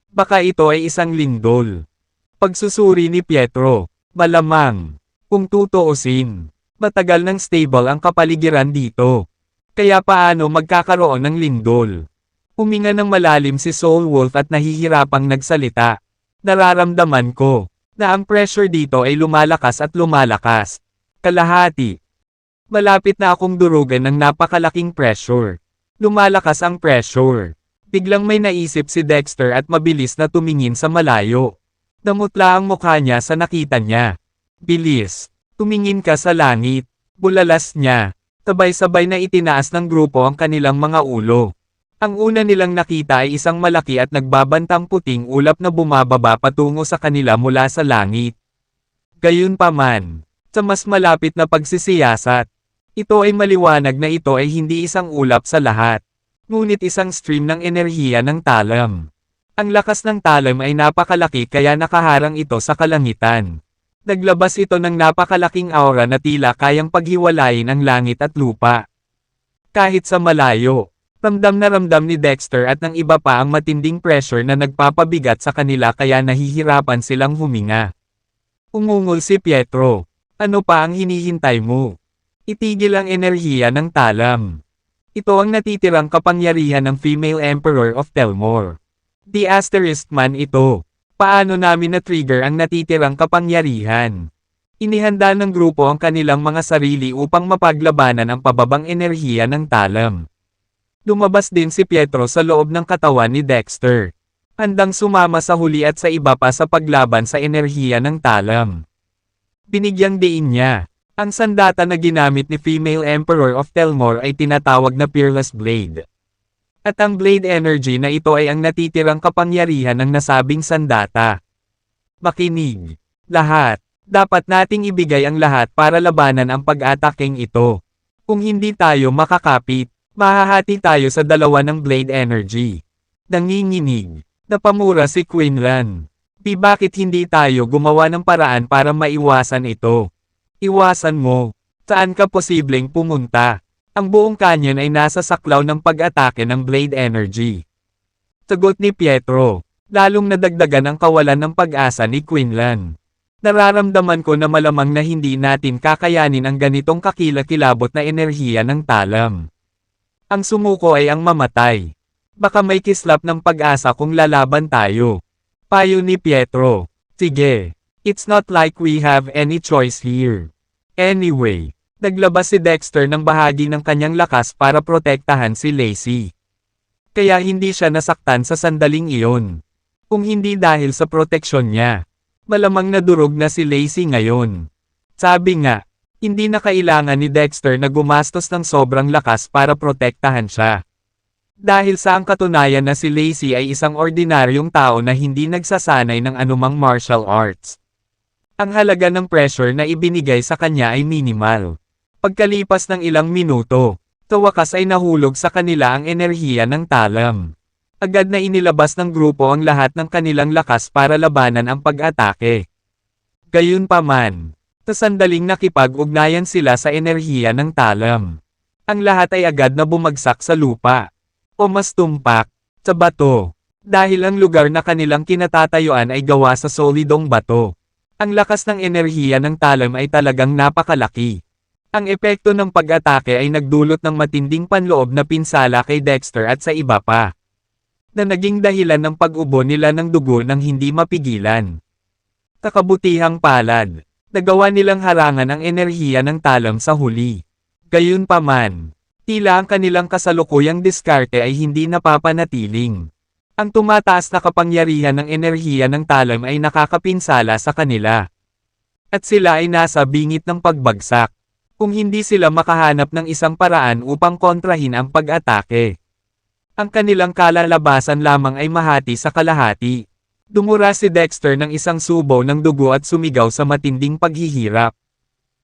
Baka ito ay isang lindol. Pagsusuri ni Pietro, malamang. Kung tutuusin, matagal nang stable ang kapaligiran dito. Kaya paano magkakaroon ng lindol? Huminga ng malalim si Soul Wolf at nahihirapang nagsalita. Nararamdaman ko na ang pressure dito ay lumalakas at lumalakas. Kalahati. Malapit na akong durugan ng napakalaking pressure. Lumalakas ang pressure. Biglang may naisip si Dexter at mabilis na tumingin sa malayo. Namutla ang mukha niya sa nakita niya. Bilis. Tumingin ka sa langit. Bulalas niya. Sabay-sabay na itinaas ng grupo ang kanilang mga ulo. Ang una nilang nakita ay isang malaki at nagbabantang puting ulap na bumababa patungo sa kanila mula sa langit. Gayunpaman, sa mas malapit na pagsisiyasat, ito ay maliwanag na ito ay hindi isang ulap sa lahat, ngunit isang stream ng enerhiya ng talam. Ang lakas ng talam ay napakalaki kaya nakaharang ito sa kalangitan. Naglabas ito ng napakalaking aura na tila kayang paghiwalayin ang langit at lupa. Kahit sa malayo, ramdam na ramdam ni Dexter at ng iba pa ang matinding pressure na nagpapabigat sa kanila kaya nahihirapan silang huminga. Umungol si Pietro. Ano pa ang hinihintay mo? Itigil ang enerhiya ng talam. Ito ang natitirang kapangyarihan ng Female Emperor of Telmor. The Asterisk man ito. Paano namin na-trigger ang natitirang kapangyarihan? Inihanda ng grupo ang kanilang mga sarili upang mapaglabanan ang pababang enerhiya ng talam. Lumabas din si Pietro sa loob ng katawan ni Dexter. Handang sumama sa huli at sa iba pa sa paglaban sa enerhiya ng talam. Binigyang diin niya. Ang sandata na ginamit ni Female Emperor of Telmor ay tinatawag na Peerless Blade. At ang Blade Energy na ito ay ang natitirang kapangyarihan ng nasabing sandata. Makinig. Lahat. Dapat nating ibigay ang lahat para labanan ang pag-ataking ito. Kung hindi tayo makakapit, mahahati tayo sa dalawa ng Blade Energy. Nanginginig. Napamura si Quinlan. Bakit hindi tayo gumawa ng paraan para maiwasan ito? Iwasan mo. Saan ka posibleng pumunta? Ang buong canyon ay nasa saklaw ng pag-atake ng Blade Energy. Sagot ni Pietro. Lalong nadagdagan ang kawalan ng pag-asa ni Quinlan. Nararamdaman ko na malamang na hindi natin kakayanin ang ganitong kakilakilabot na enerhiya ng talam. Ang sumuko ay ang mamatay. Baka may kislap ng pag-asa kung lalaban tayo. Payo ni Pietro. Sige. It's not like we have any choice here. Anyway, naglabas si Dexter ng bahagi ng kanyang lakas para protektahan si Lacey. Kaya hindi siya nasaktan sa sandaling iyon. Kung hindi dahil sa proteksyon niya, malamang nadurog na si Lacey ngayon. Sabi nga, hindi na kailangan ni Dexter na gumastos ng sobrang lakas para protektahan siya. Dahil sa ang katunayan na si Lacey ay isang ordinaryong tao na hindi nagsasanay ng anumang martial arts. Ang halaga ng pressure na ibinigay sa kanya ay minimal. Pagkalipas ng ilang minuto, sa wakas ay nahulog sa kanila ang enerhiya ng talam. Agad na inilabas ng grupo ang lahat ng kanilang lakas para labanan ang pag-atake. Gayunpaman, sa sandaling nakipag-ugnayan sila sa enerhiya ng talam. Ang lahat ay agad na bumagsak sa lupa. O mas tumpak, sa bato. Dahil ang lugar na kanilang kinatatayuan ay gawa sa solidong bato. Ang lakas ng enerhiya ng talam ay talagang napakalaki. Ang epekto ng pag-atake ay nagdulot ng matinding panloob na pinsala kay Dexter at sa iba pa. Na naging dahilan ng pag-ubo nila ng dugo nang hindi mapigilan. Kakabutihang palad, nagawa nilang harangan ang enerhiya ng talam sa huli. Gayunpaman, tila ang kanilang kasalukuyang diskarte ay hindi napapanatiling. Ang tumataas na kapangyarihan ng enerhiya ng talam ay nakakapinsala sa kanila. At sila ay nasa bingit ng pagbagsak. Kung hindi sila makahanap ng isang paraan upang kontrahin ang pag-atake. Ang kanilang kalalabasan lamang ay mahati sa kalahati. Dumura si Dexter ng isang subo ng dugo at sumigaw sa matinding paghihirap.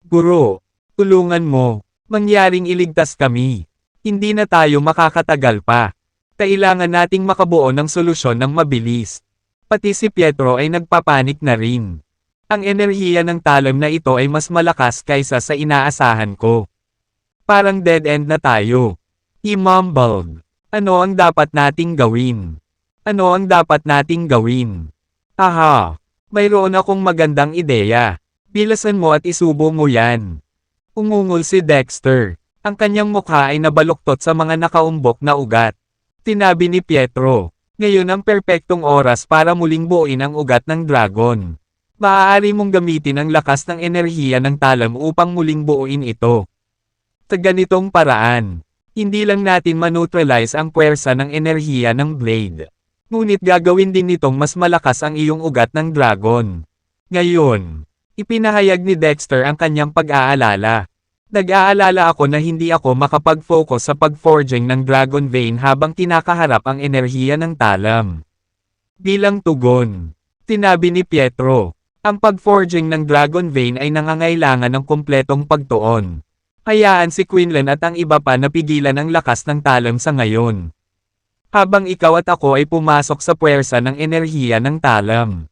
Guro, tulungan mo, mangyaring iligtas kami. Hindi na tayo makakatagal pa. Kailangan nating makabuo ng solusyon ng mabilis. Pati si Pietro ay nagpapanik na rin. Ang enerhiya ng talam na ito ay mas malakas kaysa sa inaasahan ko. Parang dead end na tayo. He mumbled. Ano ang dapat nating gawin? Ano ang dapat nating gawin? Aha! Mayroon akong magandang ideya. Bilasan mo at isubo mo yan. Umungol si Dexter. Ang kanyang mukha ay nabaluktot sa mga nakaumbok na ugat. Tinabi ni Pietro, ngayon ang perpektong oras para muling buuin ang ugat ng dragon. Maaari mong gamitin ang lakas ng enerhiya ng talam upang muling buuin ito. Sa ganitong paraan, hindi lang natin maneutralize ang puwersa ng enerhiya ng blade. Ngunit gagawin din nitong mas malakas ang iyong ugat ng dragon. Ngayon, ipinahayag ni Dexter ang kanyang pag-aalala. Nag-aalala ako na hindi ako makapag-focus sa pag-forging ng Dragon Vein habang kinakaharap ang enerhiya ng talam. Bilang tugon, tinabi ni Pietro, ang pag-forging ng Dragon Vein ay nangangailangan ng kumpletong pagtuon. Hayaan si Quinlan at ang iba pa na pigilan ang lakas ng talam sa ngayon. Habang ikaw at ako ay pumasok sa puwersa ng enerhiya ng talam.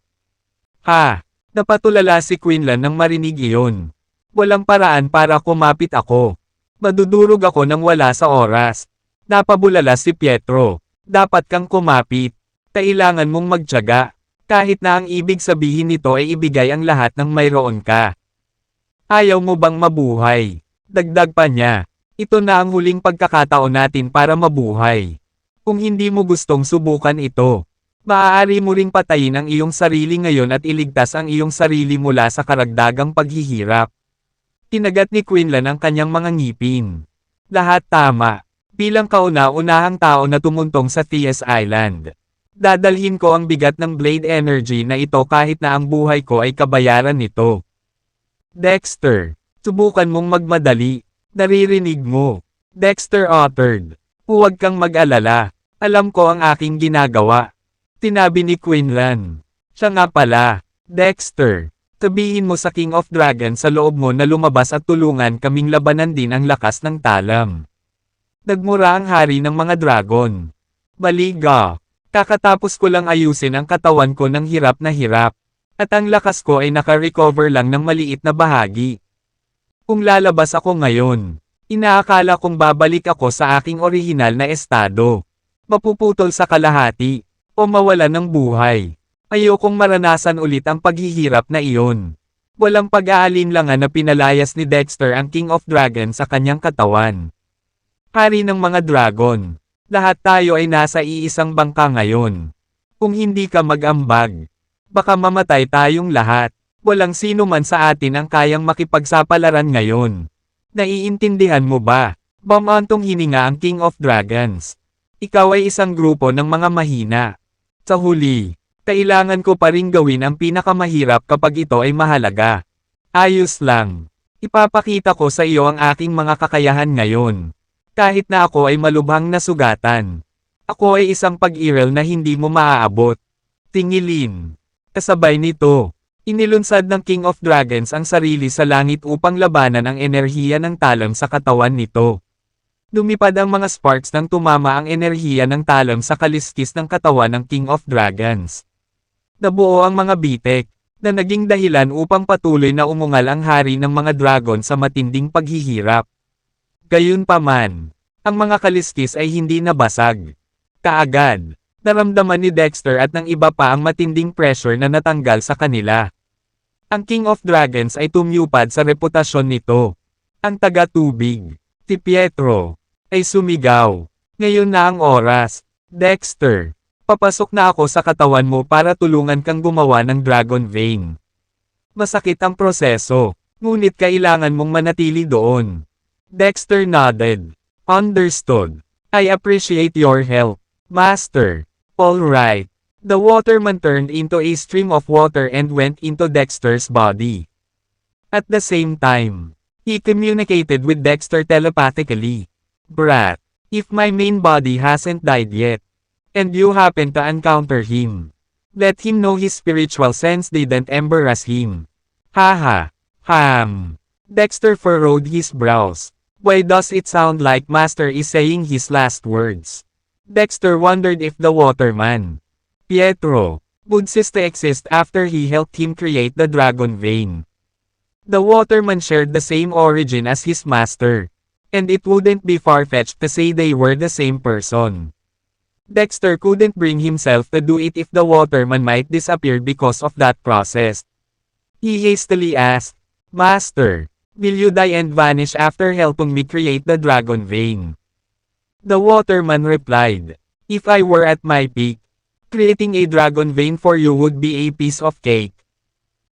Ha! Napatulala si Quinlan nang marinig iyon. Walang paraan para kumapit ako. Madudurog ako nang wala sa oras. Napabulala si Pietro. Dapat kang kumapit. Kailangan mong magtiyaga. Kahit na ang ibig sabihin nito ay ibigay ang lahat ng mayroon ka. Ayaw mo bang mabuhay? Dagdag pa niya. Ito na ang huling pagkakataon natin para mabuhay. Kung hindi mo gustong subukan ito, Maaari mo ring patayin ang iyong sarili ngayon at iligtas ang iyong sarili mula sa karagdagang paghihirap. Tinagat ni Quinlan ang kanyang mga ngipin. Lahat tama. Bilang kauna-unahang tao na tumuntong sa Thias Island. Dadalhin ko ang bigat ng Blade Energy na ito kahit na ang buhay ko ay kabayaran nito. Dexter, subukan mong magmadali. Naririnig mo. Dexter uttered. Huwag kang mag-alala. Alam ko ang aking ginagawa. Tinabi ni Quinlan. Siya nga pala. Dexter, sabihin mo sa King of Dragons sa loob mo na lumabas at tulungan kaming labanan din ang lakas ng talam. Nagmura ang hari ng mga dragon. Baliga. Kakatapos ko lang ayusin ang katawan ko ng hirap na hirap. At ang lakas ko ay naka-recover lang ng maliit na bahagi. Kung lalabas ako ngayon, inaakala kong babalik ako sa aking orihinal na estado. Mapuputol sa kalahati. O mawalan ng buhay. Ayokong maranasan ulit ang paghihirap na iyon. Walang pag-aalinlangan na pinalayas ni Dexter ang King of Dragons sa kanyang katawan. Hari ng mga dragon. Lahat tayo ay nasa iisang bangka ngayon. Kung hindi ka mag-ambag, baka mamatay tayong lahat. Walang sino man sa atin ang kayang makipagsapalaran ngayon. Naiintindihan mo ba? Bamantong hininga ang King of Dragons. Ikaw ay isang grupo ng mga mahina. Sa huli, kailangan ko pa ring gawin ang pinakamahirap kapag ito ay mahalaga. Ayos lang. Ipapakita ko sa iyo ang aking mga kakayahan ngayon. Kahit na ako ay malubhang nasugatan. Ako ay isang pag-iral na hindi mo maaabot. Tingilin. Kasabay nito, inilunsad ng King of Dragons ang sarili sa langit upang labanan ang enerhiya ng talam sa katawan nito. Lumipad ang mga sparks nang tumama ang enerhiya ng talam sa kaliskis ng katawan ng King of Dragons. Nabuo ang mga bitek, na naging dahilan upang patuloy na umungal ang hari ng mga dragon sa matinding paghihirap. Gayunpaman, ang mga kaliskis ay hindi nabasag. Kaagad, naramdaman ni Dexter at ng iba pa ang matinding pressure na natanggal sa kanila. Ang King of Dragons ay tumyupad sa reputasyon nito. Ang taga-tubig, si Pietro, ay sumigaw. Ngayon na ang oras. Dexter, papasok na ako sa katawan mo para tulungan kang gumawa ng Dragon Vein. Masakit ang proseso, ngunit kailangan mong manatili doon. Dexter nodded. Understood. I appreciate your help, Master. All right. The waterman turned into a stream of water and went into Dexter's body. At the same time, he communicated with Dexter telepathically. Brat, if my main body hasn't died yet, and you happen to encounter him, let him know his spiritual sense didn't embarrass him. Haha. Dexter furrowed his brows. Why does it sound like Master is saying his last words? Dexter wondered if the waterman, Pietro, would cease to exist after he helped him create the Dragon Vein. The waterman shared the same origin as his master. And it wouldn't be far-fetched to say they were the same person. Dexter couldn't bring himself to do it if the waterman might disappear because of that process. He hastily asked, Master, will you die and vanish after helping me create the Dragon Vein? The waterman replied, If I were at my peak, creating a Dragon Vein for you would be a piece of cake.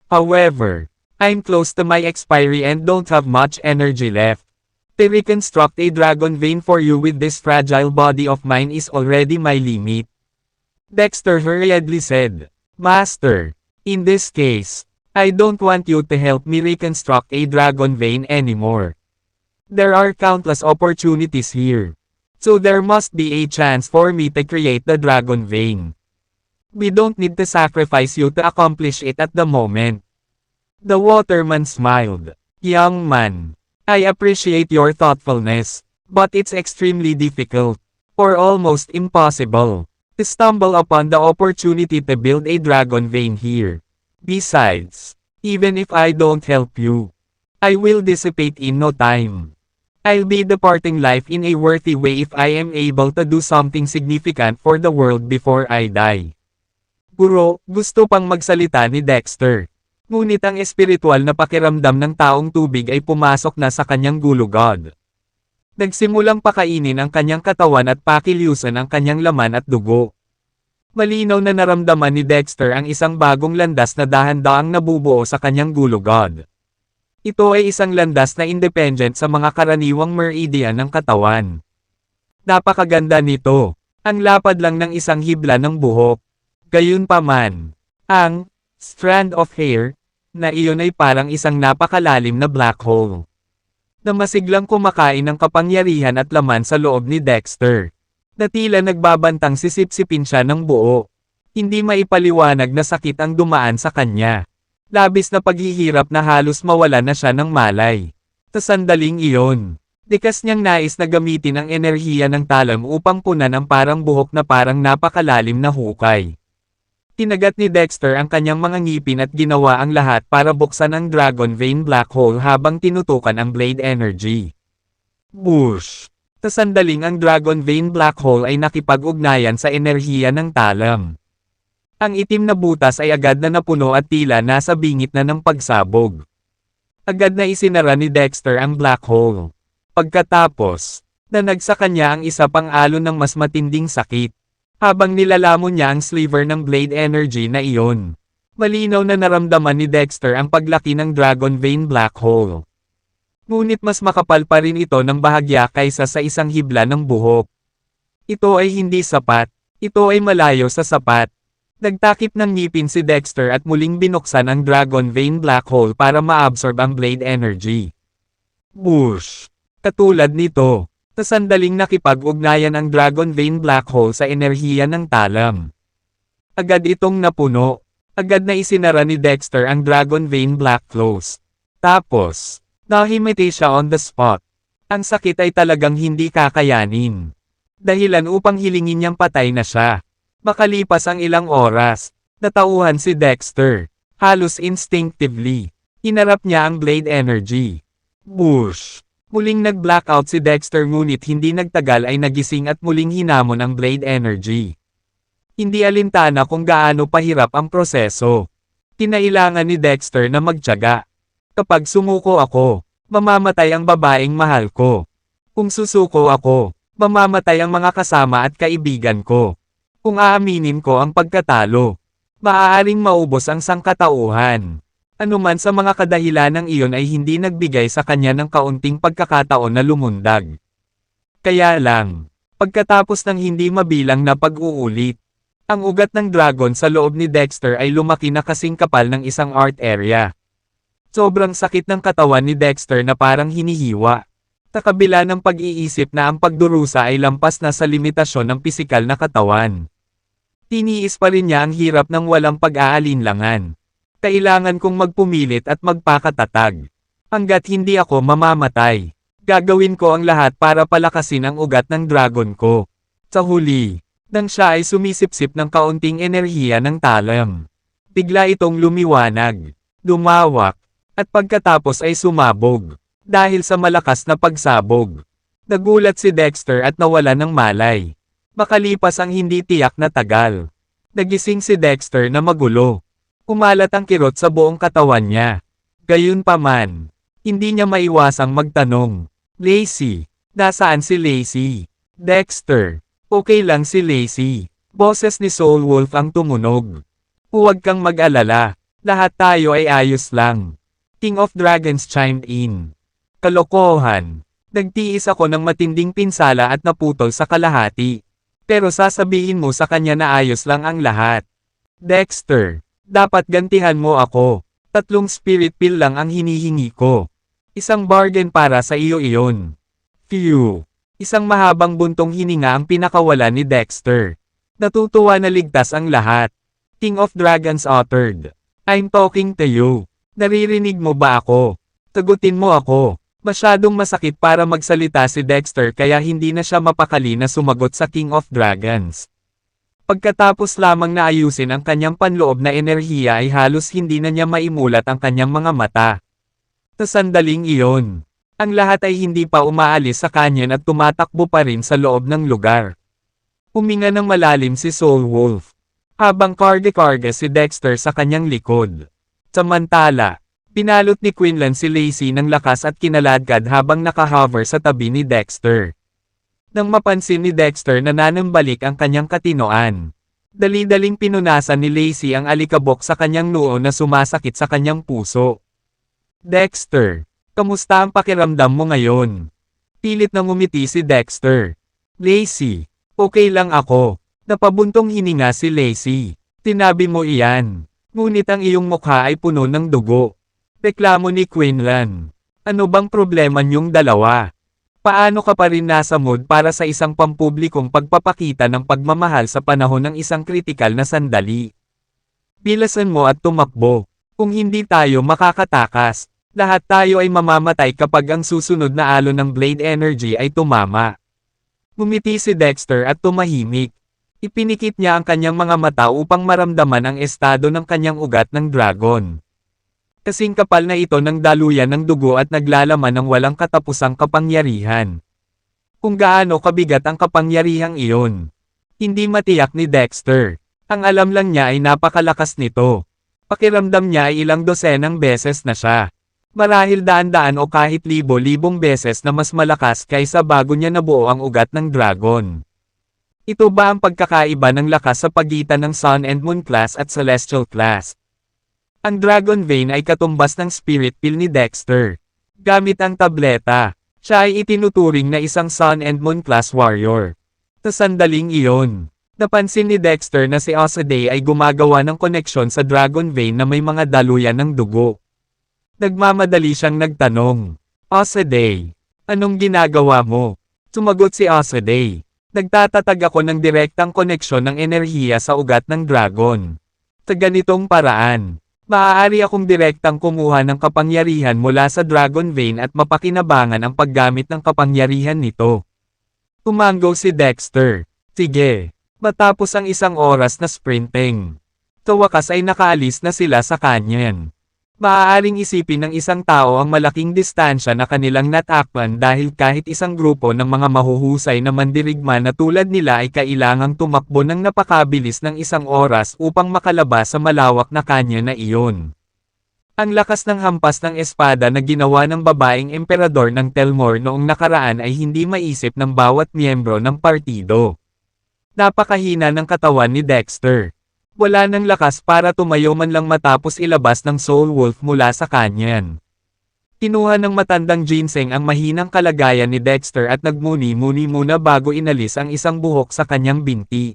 However, I'm close to my expiry and don't have much energy left. To reconstruct a Dragon Vein for you with this fragile body of mine is already my limit. Dexter hurriedly said, Master, in this case, I don't want you to help me reconstruct a Dragon Vein anymore. There are countless opportunities here. So there must be a chance for me to create the Dragon Vein. We don't need to sacrifice you to accomplish it at the moment. The waterman smiled. Young man, I appreciate your thoughtfulness, but it's extremely difficult, or almost impossible, to stumble upon the opportunity to build a Dragon Vein here. Besides, even if I don't help you, I will dissipate in no time. I'll be departing life in a worthy way if I am able to do something significant for the world before I die. Guro, gusto pang magsalita ni Dexter. Ngunit ang espiritual na pakiramdam ng taong tubig ay pumasok na sa kanyang gulugod. Nagsimulang pakainin ang kanyang katawan at pakilyusan ang kanyang laman at dugo. Malinaw na naramdaman ni Dexter ang isang bagong landas na dahan-daang nabubuo sa kanyang gulugod. Ito ay isang landas na independent sa mga karaniwang meridian ng katawan. Napakaganda nito. Ang lapad lang ng isang hibla ng buhok. Gayunpaman, ang strand of hair na iyon ay parang isang napakalalim na black hole na masiglang kumakain ng kapangyarihan at laman sa loob ni Dexter. Na tila nagbabantang sisipsipin siya ng buo. Hindi maipaliwanag na sakit ang dumaan sa kanya. Labis na paghihirap na halos mawala na siya ng malay. Sa sandaling iyon, likas niyang nais na gamitin ang enerhiya ng talam upang punan ang parang buhok na parang napakalalim na hukay. Tinagat ni Dexter ang kanyang mga ngipin at ginawa ang lahat para buksan ang Dragon Vein Black Hole habang tinutukan ang Blade Energy. Bush! Sa sandaling ang Dragon Vein Black Hole ay nakipag-ugnayan sa enerhiya ng talam. Ang itim na butas ay agad na napuno at tila nasa bingit na ng pagsabog. Agad na isinara ni Dexter ang black hole. Pagkatapos, nanag sa kanya ang isa pang alon ng mas matinding sakit. Habang nilalamon niya ang sliver ng Blade Energy na iyon. Malinaw na naramdaman ni Dexter ang paglaki ng Dragon Vein Black Hole. Ngunit mas makapal pa rin ito ng bahagya kaysa sa isang hibla ng buhok. Ito ay hindi sapat. Ito ay malayo sa sapat. Nagtakip ng ngipin si Dexter at muling binuksan ang Dragon Vein Black Hole para maabsorb ang Blade Energy. Bush! Katulad nito, sa sandaling nakipag-ugnayan ang Dragon Vein Black Hole sa enerhiya ng talam. Agad itong napuno. Agad na isinara ni Dexter ang Dragon Vein Black Close. Tapos, nahimiti siya on the spot. Ang sakit ay talagang hindi kakayanin. Dahilan upang hilingin niyang patay na siya. Makalipas ang ilang oras, natauhan si Dexter. Halos instinctively, inarap niya ang Blade Energy. Bush! Muling nag-blackout si Dexter ngunit hindi nagtagal ay nagising at muling hinamon ang Blade Energy. Hindi alintana kung gaano pahirap ang proseso. Kinailangan ni Dexter na magtiyaga. Kapag sumuko ako, mamamatay ang babaeng mahal ko. Kung susuko ako, mamamatay ang mga kasama at kaibigan ko. Kung aaminin ko ang pagkatalo, maaaring maubos ang sangkatauhan. Anuman sa mga kadahilanang iyon ay hindi nagbigay sa kanya ng kaunting pagkakataon na lumundag. Kaya lang, pagkatapos ng hindi mabilang na pag-uulit, ang ugat ng dragon sa loob ni Dexter ay lumaki na kasing kapal ng isang art area. Sobrang sakit ng katawan ni Dexter na parang hinihiwa. Sa kabila ng pag-iisip na ang pagdurusa ay lampas na sa limitasyon ng pisikal na katawan. Tiniis pa rin niya ang hirap ng walang pag-aalinlangan. Kailangan kong magpumilit at magpakatatag. Hanggat hindi ako mamamatay, gagawin ko ang lahat para palakasin ang ugat ng dragon ko. Sa huli, nang siya ay sumisipsip ng kaunting enerhiya ng talam, bigla itong lumiwanag, lumawak, at pagkatapos ay sumabog. Dahil sa malakas na pagsabog, nagulat si Dexter at nawala ng malay. Makalipas ang hindi tiyak na tagal, nagising si Dexter na magulo. Kumalat ang kirot sa buong katawan niya. Gayunpaman, hindi niya maiwasang magtanong, Lacey, nasaan si Lacey? Dexter, okay lang si Lacey. Boses ni Soul Wolf ang tumunog. Huwag kang mag-alala, lahat tayo ay ayos lang. King of Dragons chimed in. Kalokohan. Nagtiis ako ng matinding pinsala at naputol sa kalahati. Pero sasabihin mo sa kanya na ayos lang ang lahat. Dexter, dapat gantihan mo ako. 3 spirit pill lang ang hinihingi ko. Isang bargain para sa iyo iyon. Phew. Isang mahabang buntong hininga ang pinakawala ni Dexter. Natutuwa na ligtas ang lahat. King of Dragons uttered. I'm talking to you. Naririnig mo ba ako? Sagutin mo ako. Masyadong masakit para magsalita si Dexter kaya hindi na siya mapakali na sumagot sa King of Dragons. Pagkatapos lamang na ayusin ang kanyang panloob na enerhiya ay halos hindi na niya maimulat ang kanyang mga mata. Sa sandaling iyon, ang lahat ay hindi pa umaalis sa kanyon at tumatakbo pa rin sa loob ng lugar. Huminga ng malalim si Soul Wolf, habang karga-karga si Dexter sa kanyang likod. Samantala, pinalot ni Quinlan si Lacey ng lakas at kinaladkad habang nakahover sa tabi ni Dexter. Nang mapansin ni Dexter na nanambalik ang kanyang katinoan, Dali-daling pinunasan ni Lacey ang alikabok sa kanyang noo na sumasakit sa kanyang puso. Dexter, kamusta ang pakiramdam mo ngayon? Pilit na ngumiti si Dexter. Lacey, okay lang ako. Napabuntong hininga si Lacey. Tinabi mo iyan. Ngunit ang iyong mukha ay puno ng dugo. Reklamo ni Quinlan. Ano bang problema niyong dalawa? Paano ka pa rin nasa mood para sa isang pampublikong pagpapakita ng pagmamahal sa panahon ng isang kritikal na sandali? Bilasan mo at tumakbo. Kung hindi tayo makakatakas, lahat tayo ay mamamatay kapag ang susunod na alon ng Blade Energy ay tumama. Ngumiti si Dexter at tumahimik. Ipinikit niya ang kanyang mga mata upang maramdaman ang estado ng kanyang ugat ng dragon. Kasing kapal na ito ng daluyan ng dugo at naglalaman ng walang katapusang kapangyarihan. Kung gaano kabigat ang kapangyarihang iyon. Hindi matiyak ni Dexter. Ang alam lang niya ay napakalakas nito. Pakiramdam niya ay ilang dosenang beses na siya. Marahil daan-daan o kahit libo-libong beses na mas malakas kaysa bago niya nabuo ang ugat ng dragon. Ito ba ang pagkakaiba ng lakas sa pagitan ng Sun and Moon class at Celestial class? Ang Dragon Vein ay katumbas ng Spirit Pill ni Dexter. Gamit ang tableta, siya ay itinuturing na isang Sun and Moon class warrior. Sa sandaling iyon, napansin ni Dexter na si Osaday ay gumagawa ng koneksyon sa Dragon Vein na may mga daluyan ng dugo. Nagmamadali siyang nagtanong, Osaday, anong ginagawa mo? Sumagot si Osaday. Nagtatatag ako ng direktang koneksyon ng enerhiya sa ugat ng dragon. Sa ganitong paraan, maaari akong direktang kumuha ng kapangyarihan mula sa Dragon Vein at mapakinabangan ang paggamit ng kapangyarihan nito. Tumango si Dexter. Sige. Matapos ang isang oras na sprinting. Sa wakas ay nakaalis na sila sa canyon. Maaaring isipin ng isang tao ang malaking distansya na kanilang natakpan dahil kahit isang grupo ng mga mahuhusay na mandirigma na tulad nila ay kailangang tumakbo ng napakabilis ng isang oras upang makalabas sa malawak na canyon na iyon. Ang lakas ng hampas ng espada na ginawa ng babaeng emperador ng Telmore noong nakaraan ay hindi maisip ng bawat miyembro ng partido. Napakahina ng katawan ni Dexter. Wala nang lakas para tumayo man lang matapos ilabas ng Soul Wolf mula sa canyon. Kinuha ng matandang ginseng ang mahinang kalagayan ni Dexter at nagmuni-muni muna bago inalis ang isang buhok sa kanyang binti.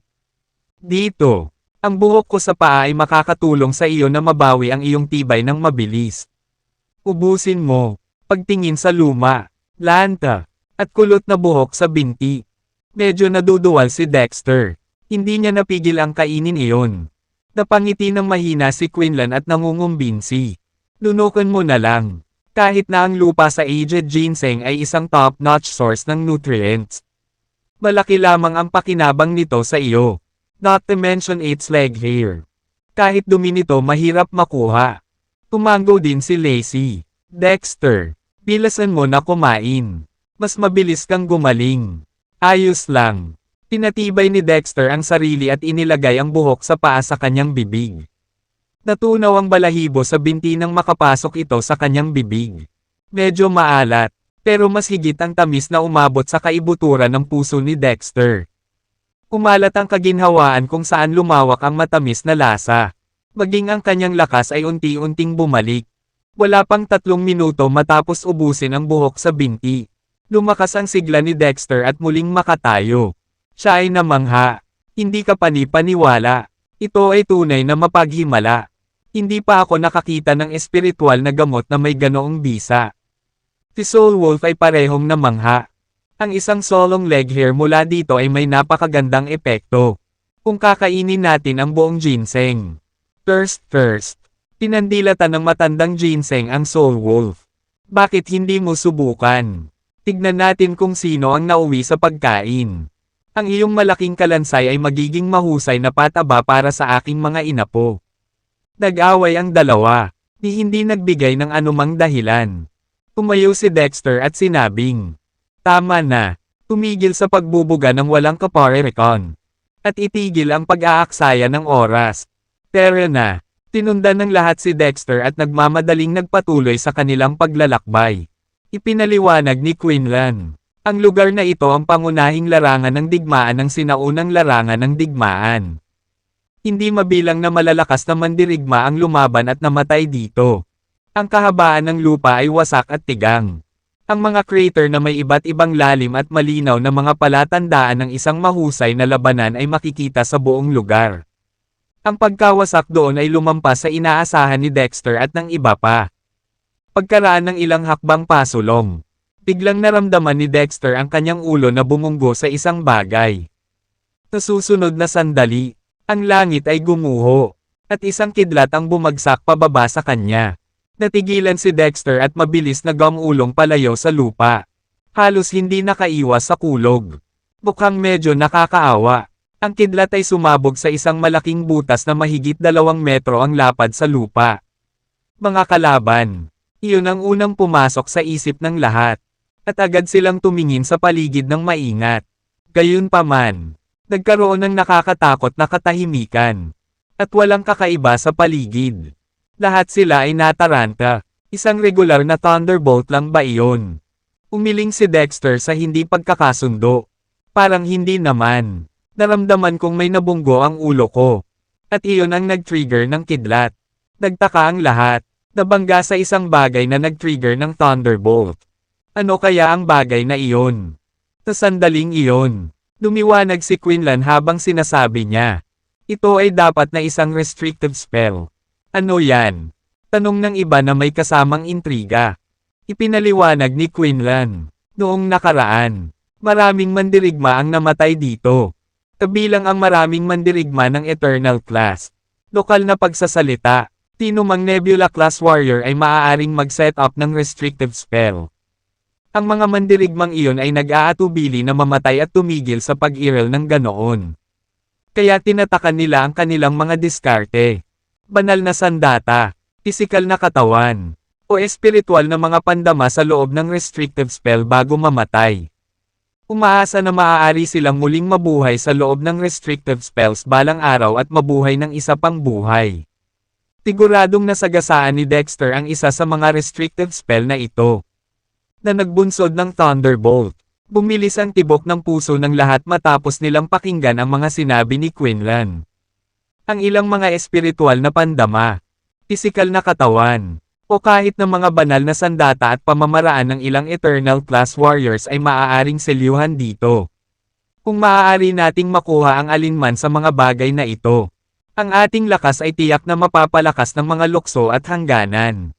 Dito, ang buhok ko sa paa ay makakatulong sa iyo na mabawi ang iyong tibay ng mabilis. Ubusin mo, pagtingin sa luma, lanta, at kulot na buhok sa binti. Medyo naduduwal si Dexter. Hindi niya napigil ang kainin iyon. Napangiti ng mahina si Quinlan at nangungumbinsi. Lunukan mo na lang. Kahit na ang lupa sa aged ginseng ay isang top-notch source ng nutrients. Malaki lamang ang pakinabang nito sa iyo. Not to mention its leg hair. Kahit dumi nito mahirap makuha. Tumango din si Lacey. Dexter, bilasan mo na kumain. Mas mabilis kang gumaling. Ayos lang. Pinatibay ni Dexter ang sarili at inilagay ang buhok sa paa sa kanyang bibig. Natunaw ang balahibo sa binti nang makapasok ito sa kanyang bibig. Medyo maalat, pero mas higit ang tamis na umabot sa kaibuturan ng puso ni Dexter. Kumalat ang kaginhawaan kung saan lumawak ang matamis na lasa. Maging ang kanyang lakas ay unti-unting bumalik. Wala pang 3 minuto matapos ubusin ang buhok sa binti. Lumakas ang sigla ni Dexter at muling makatayo. Siya ay namangha. Hindi ka panipaniwala. Ito ay tunay na mapaghimala. Hindi pa ako nakakita ng espiritual na gamot na may ganoong bisa. Si Soul Wolf ay parehong namangha. Ang isang solong leg hair mula dito ay may napakagandang epekto. Kung kakainin natin ang buong ginseng. First. Pinandilatan ng matandang ginseng ang Soul Wolf. Bakit hindi mo subukan? Tignan natin kung sino ang nauwi sa pagkain. Ang iyong malaking kalansay ay magiging mahusay na pataba para sa aking mga inapo. Nag-away ang dalawa, hindi nagbigay ng anumang dahilan. Tumayo si Dexter at sinabing, tama na, tumigil sa pagbubuga ng walang kaparerekon. At itigil ang pag-aaksaya ng oras. Pero na, tinundan ng lahat si Dexter at nagmamadaling nagpatuloy sa kanilang paglalakbay. Ipinaliwanag ni Quinlan. Ang lugar na ito ang pangunahing larangan ng digmaan ng sinaunang larangan ng digmaan. Hindi mabilang na malalakas na mandirigma ang lumaban at namatay dito. Ang kahabaan ng lupa ay wasak at tigang. Ang mga crater na may iba't ibang lalim at malinaw na mga palatandaan ng isang mahusay na labanan ay makikita sa buong lugar. Ang pagkawasak doon ay lumampas sa inaasahan ni Dexter at ng iba pa. Pagkaraan ng ilang hakbang pasulong, biglang naramdaman ni Dexter ang kanyang ulo na bumunggo sa isang bagay. Sa susunod na sandali, ang langit ay gumuho, at isang kidlat ang bumagsak pababa sa kanya. Natigilan si Dexter at mabilis na gumulong palayo sa lupa. Halos hindi nakaiwas sa kulog. Mukhang medyo nakakaawa. Ang kidlat ay sumabog sa isang malaking butas na mahigit 2 metro ang lapad sa lupa. Mga kalaban, iyon ang unang pumasok sa isip ng lahat. At agad silang tumingin sa paligid ng maingat. Gayunpaman, nagkaroon ng nakakatakot na katahimikan. At walang kakaiba sa paligid. Lahat sila ay nataranta. Isang regular na thunderbolt lang ba iyon? Umiling si Dexter sa hindi pagkakasundo. Parang hindi naman. Naramdaman kong may nabunggo ang ulo ko. At iyon ang nag-trigger ng kidlat. Nagtaka ang lahat. Nabangga sa isang bagay na nag-trigger ng thunderbolt. Ano kaya ang bagay na iyon? Sa sandaling iyon, lumiwanag si Quinlan habang sinasabi niya. Ito ay dapat na isang restrictive spell. Ano yan? Tanong ng iba na may kasamang intriga. Ipinaliwanag ni Quinlan. Noong nakaraan, maraming mandirigma ang namatay dito. Kabilang ang maraming mandirigma ng Eternal Class. Lokal na pagsasalita, tinumang Nebula Class Warrior ay maaaring mag-set up ng restrictive spell. Ang mga mandirigmang iyon ay nag-aatubili na mamatay at tumigil sa pag-iral ng ganoon. Kaya tinatakan nila ang kanilang mga diskarte. Banal na sandata, pisikal na katawan, o espiritual na mga pandama sa loob ng restrictive spell bago mamatay. Umaasa na maaari silang muling mabuhay sa loob ng restrictive spells balang araw at mabuhay ng isa pang buhay. Siguradong nasagasaan ni Dexter ang isa sa mga restrictive spell na ito. Na nagbunsod ng thunderbolt. Bumilis ang tibok ng puso ng lahat matapos nilang pakinggan ang mga sinabi ni Quinlan. Ang ilang mga espiritual na pandama, pisikal na katawan, o kahit na mga banal na sandata at pamamaraan ng ilang Eternal Class Warriors ay maaaring selyuhan dito. Kung maaari nating makuha ang alinman sa mga bagay na ito, ang ating lakas ay tiyak na mapapalakas ng mga lukso at hangganan.